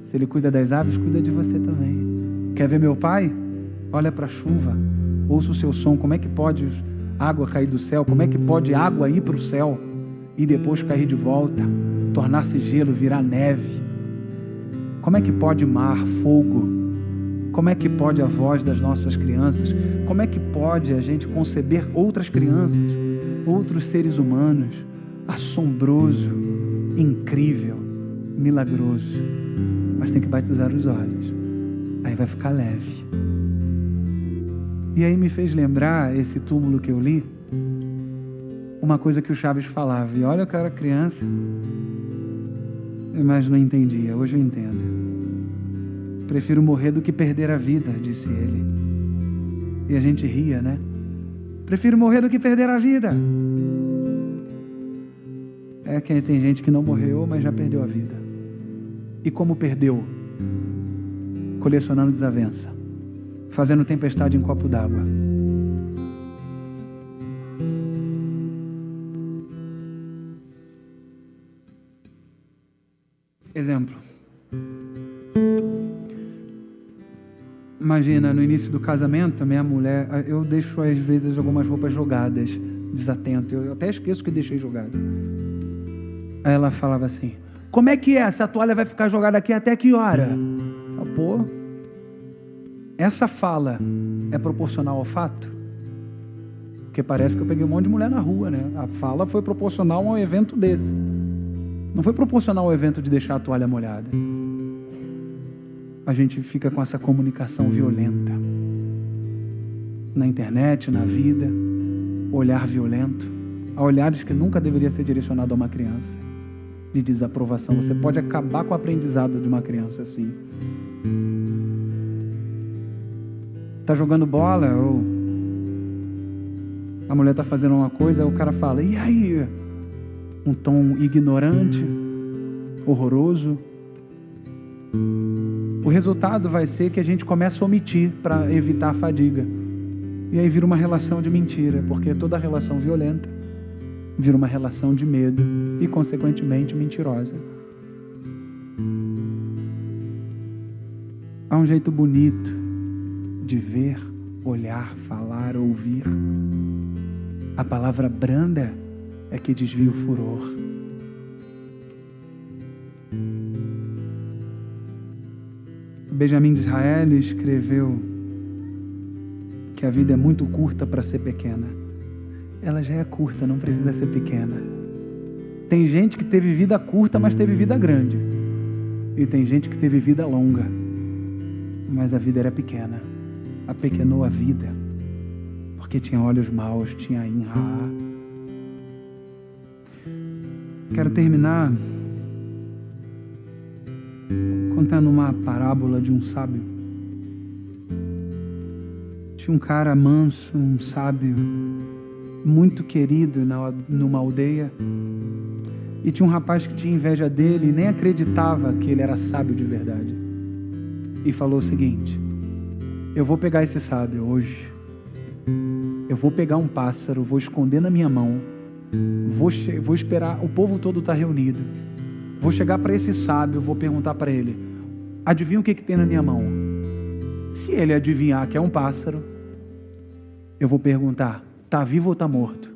Se ele cuida das aves, cuida de você também. Quer ver meu pai? Olha para a chuva. Ouça o seu som. Como é que pode água cair do céu? Como é que pode água ir para o céu e depois cair de volta? Tornar-se gelo, virar neve. Como é que pode mar, fogo? Como é que pode a voz das nossas crianças? Como é que pode a gente conceber outras crianças, outros seres humanos? Assombroso, incrível, milagroso. Mas tem que batizar os olhos. Aí vai ficar leve. E aí me fez lembrar esse túmulo que eu li, uma coisa que o Chaves falava. E olha que eu era criança, mas não entendia. Hoje eu entendo. Prefiro morrer do que perder a vida, disse ele. E a gente ria, né? Prefiro morrer do que perder a vida. É que tem gente que não morreu, mas já perdeu a vida. E como perdeu? Colecionando desavença, fazendo tempestade em copo d'água. Exemplo. Imagina, no início do casamento, a minha mulher, eu deixo às vezes algumas roupas jogadas, desatento, eu até esqueço que deixei jogado. Aí ela falava assim, como é que é? Essa toalha vai ficar jogada aqui até que hora? Pô, essa fala é proporcional ao fato? Porque parece que eu peguei um monte de mulher na rua, né? A fala foi proporcional a um evento desse. Não foi proporcional ao evento de deixar a toalha molhada. A gente fica com essa comunicação violenta. Na internet, na vida, olhar violento. Há olhares que nunca deveria ser direcionado a uma criança. De desaprovação. Você pode acabar com o aprendizado de uma criança assim. Tá jogando bola, ou a mulher tá fazendo uma coisa, o cara fala, e aí? Um tom ignorante, horroroso. O resultado vai ser que a gente começa a omitir para evitar a fadiga. E aí vira uma relação de mentira, porque toda relação violenta vira uma relação de medo e, consequentemente, mentirosa. Há um jeito bonito de ver, olhar, falar, ouvir. A palavra branda é que desvia o furor. Benjamin Disraeli escreveu que a vida é muito curta para ser pequena. Ela já é curta, não precisa ser pequena. Tem gente que teve vida curta, mas teve vida grande. E tem gente que teve vida longa, mas a vida era pequena. Apequenou a vida, porque tinha olhos maus, tinha Inha. Quero terminar contando uma parábola de um sábio. Tinha um cara manso, um sábio, muito querido numa aldeia. E tinha um rapaz que tinha inveja dele e nem acreditava que ele era sábio de verdade. E falou o seguinte: eu vou pegar esse sábio hoje. Eu vou pegar um pássaro, vou esconder na minha mão. Vou esperar, o povo todo está reunido. Vou chegar para esse sábio, vou perguntar para ele: adivinha o que tem na minha mão? Se ele adivinhar que é um pássaro, eu vou perguntar: está vivo ou está morto?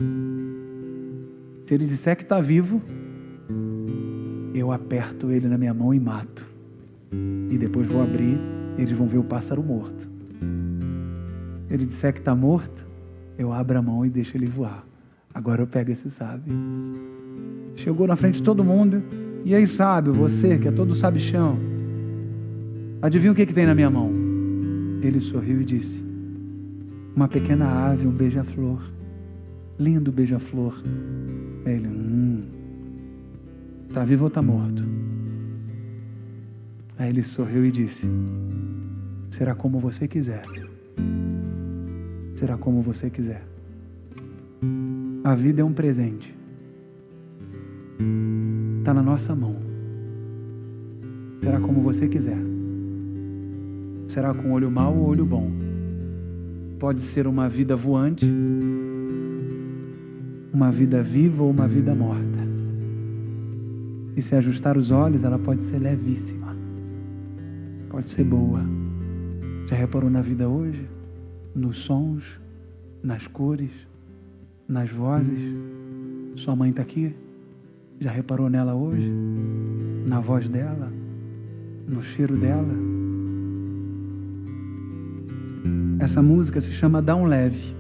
Se ele disser que está vivo, eu aperto ele na minha mão e mato. E depois vou abrir, eles vão ver o pássaro morto. Se ele disser que está morto, eu abro a mão e deixo ele voar. Agora eu pego esse sábio. Chegou na frente de todo mundo. E aí, sábio, você que é todo sabichão, adivinha o que tem na minha mão? Ele sorriu e disse: uma pequena ave, um beija-flor. Lindo beija-flor. Aí ele: tá vivo ou tá morto? Aí ele sorriu e disse: será como você quiser. Será como você quiser. A vida é um presente. Está na nossa mão. Será como você quiser. Será com olho mau ou olho bom. Pode ser uma vida voante, uma vida viva ou uma vida morta. E se ajustar os olhos, ela pode ser levíssima. Pode ser boa. Já reparou na vida hoje? Nos sons, nas cores, nas vozes? Sua mãe está aqui? Já reparou nela hoje? Na voz dela? no cheiro dela. Essa música se chama Dá um Leve.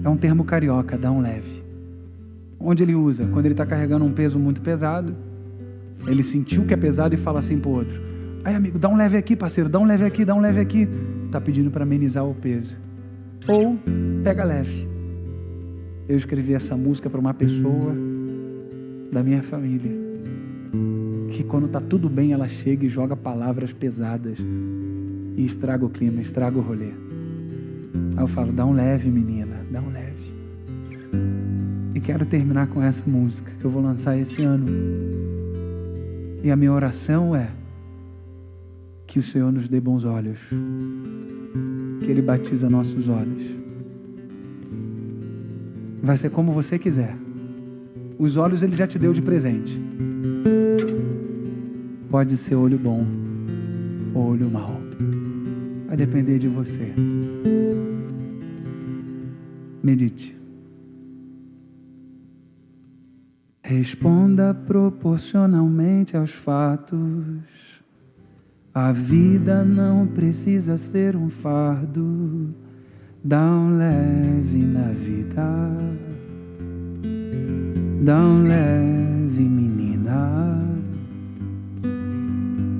É um termo carioca, dá um leve. Onde ele usa? Quando ele está carregando um peso muito pesado, ele sentiu que é pesado e fala assim para o outro: aí amigo, dá um leve aqui, parceiro, dá um leve aqui, dá um leve aqui. Está pedindo para amenizar o peso. Ou pega leve. Eu escrevi essa música para uma pessoa da minha família, que quando está tudo bem, ela chega e joga palavras pesadas e estraga o clima, estraga o rolê. Aí eu falo: dá um leve, menina, dá um leve. E quero terminar com essa música que eu vou lançar esse ano. E a minha oração é que o Senhor nos dê bons olhos, que Ele batiza nossos olhos. Vai ser como você quiser. Os olhos Ele já te deu de presente. Pode ser olho bom ou olho mau. Vai depender de você. Medite. Responda proporcionalmente aos fatos. A vida não precisa ser um fardo. Dá um leve na vida. Dá um leve, menina.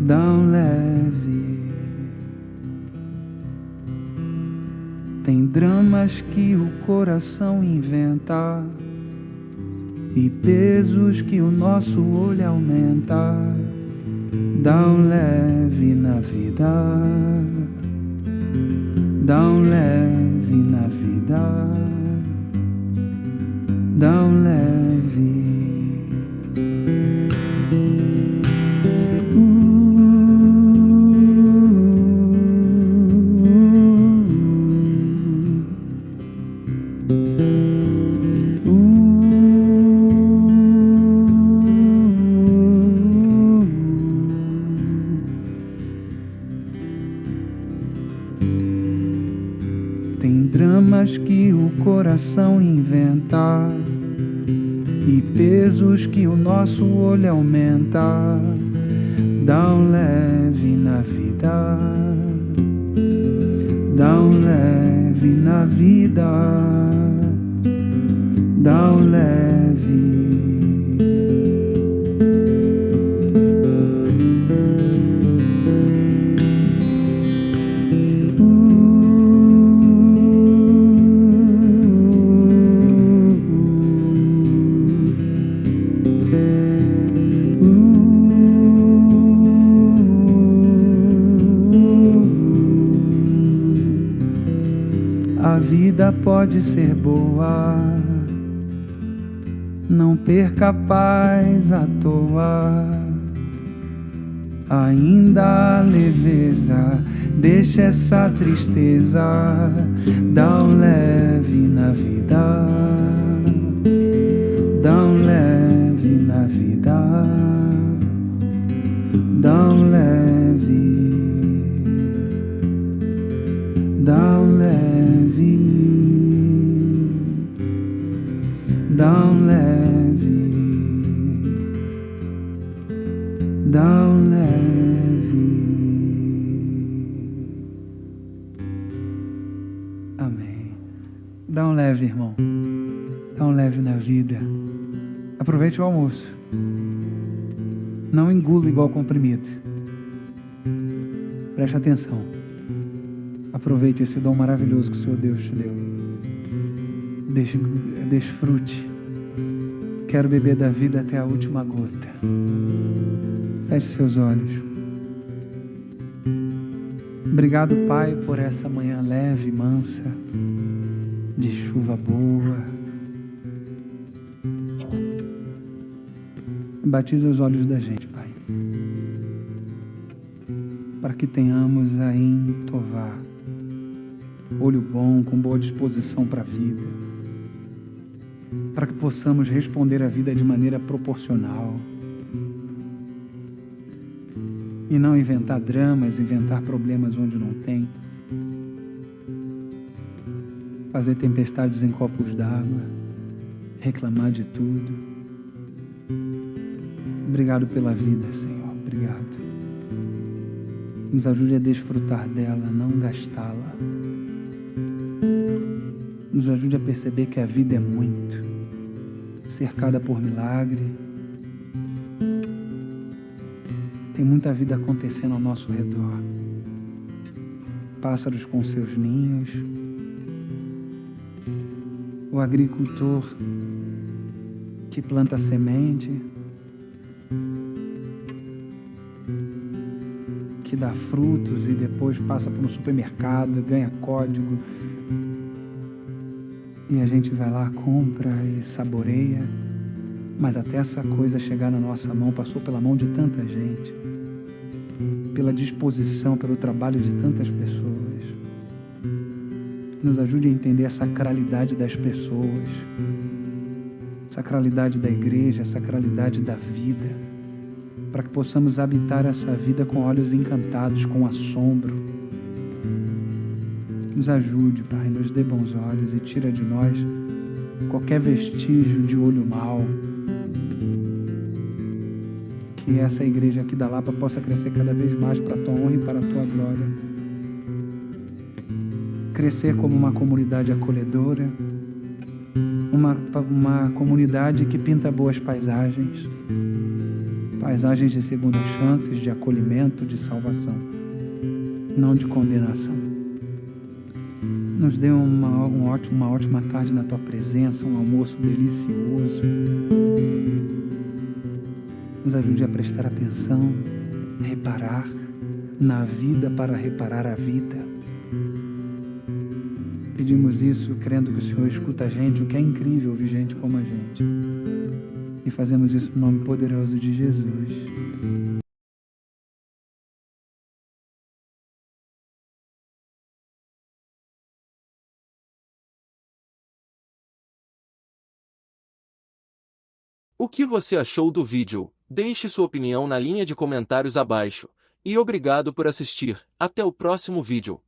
Dá um leve. Tem dramas que o coração inventa e pesos que o nosso olho aumenta. Dá um leve na vida. Dá um leve na vida. Dá um leve. Tem dramas que o coração inventa e pesos que o nosso olho aumenta. Dá um leve na vida. Dá um leve na vida. Dá um leve. A vida pode ser boa, não perca a paz à toa. Ainda há leveza, deixa essa tristeza. Dá um leve na vida. Dá um leve na vida. Dá um leve. Dá um leve. Dá um leve. Dá um leve. Amém. Dá um leve, irmão. Dá um leve na vida. Aproveite o almoço. Não engula igual comprimido. Preste atenção. Aproveite esse dom maravilhoso que o Senhor Deus te deu. Desfrute. Quero beber da vida até a última gota. Feche seus olhos. Obrigado, Pai, por essa manhã leve, mansa, de chuva boa. Batiza os olhos da gente, Pai, para que tenhamos a Tová, olho bom, com boa disposição para a vida, para que possamos responder à vida de maneira proporcional e não inventar dramas, inventar problemas onde não tem, fazer tempestades em copos d'água, reclamar de tudo. Obrigado pela vida, Senhor. Obrigado. Nos ajude a desfrutar dela, não gastá-la. Nos ajude a perceber que a vida é muito, cercada por milagre. Tem muita vida acontecendo ao nosso redor. Pássaros com seus ninhos, o agricultor que planta semente, que dá frutos e depois passa por um supermercado, ganha código, e a gente vai lá, compra e saboreia, mas até essa coisa chegar na nossa mão, passou pela mão de tanta gente, pela disposição, pelo trabalho de tantas pessoas. Nos ajude a entender a sacralidade das pessoas, sacralidade da igreja, sacralidade da vida, para que possamos habitar essa vida com olhos encantados, com assombro. Nos ajude, Pai, nos dê bons olhos e tira de nós qualquer vestígio de olho mau. Que essa igreja aqui da Lapa possa crescer cada vez mais para a Tua honra e para a Tua glória. Crescer como uma comunidade acolhedora, uma comunidade que pinta boas paisagens, paisagens de segundas chances, de acolhimento, de salvação, não de condenação. Nos dê uma ótima tarde na Tua presença, um almoço delicioso. Nos ajude a prestar atenção, reparar na vida para reparar a vida. Pedimos isso crendo que o Senhor escuta a gente, o que é incrível ouvir gente como a gente. E fazemos isso no nome poderoso de Jesus. O que você achou do vídeo? Deixe sua opinião na linha de comentários abaixo. E obrigado por assistir. Até o próximo vídeo.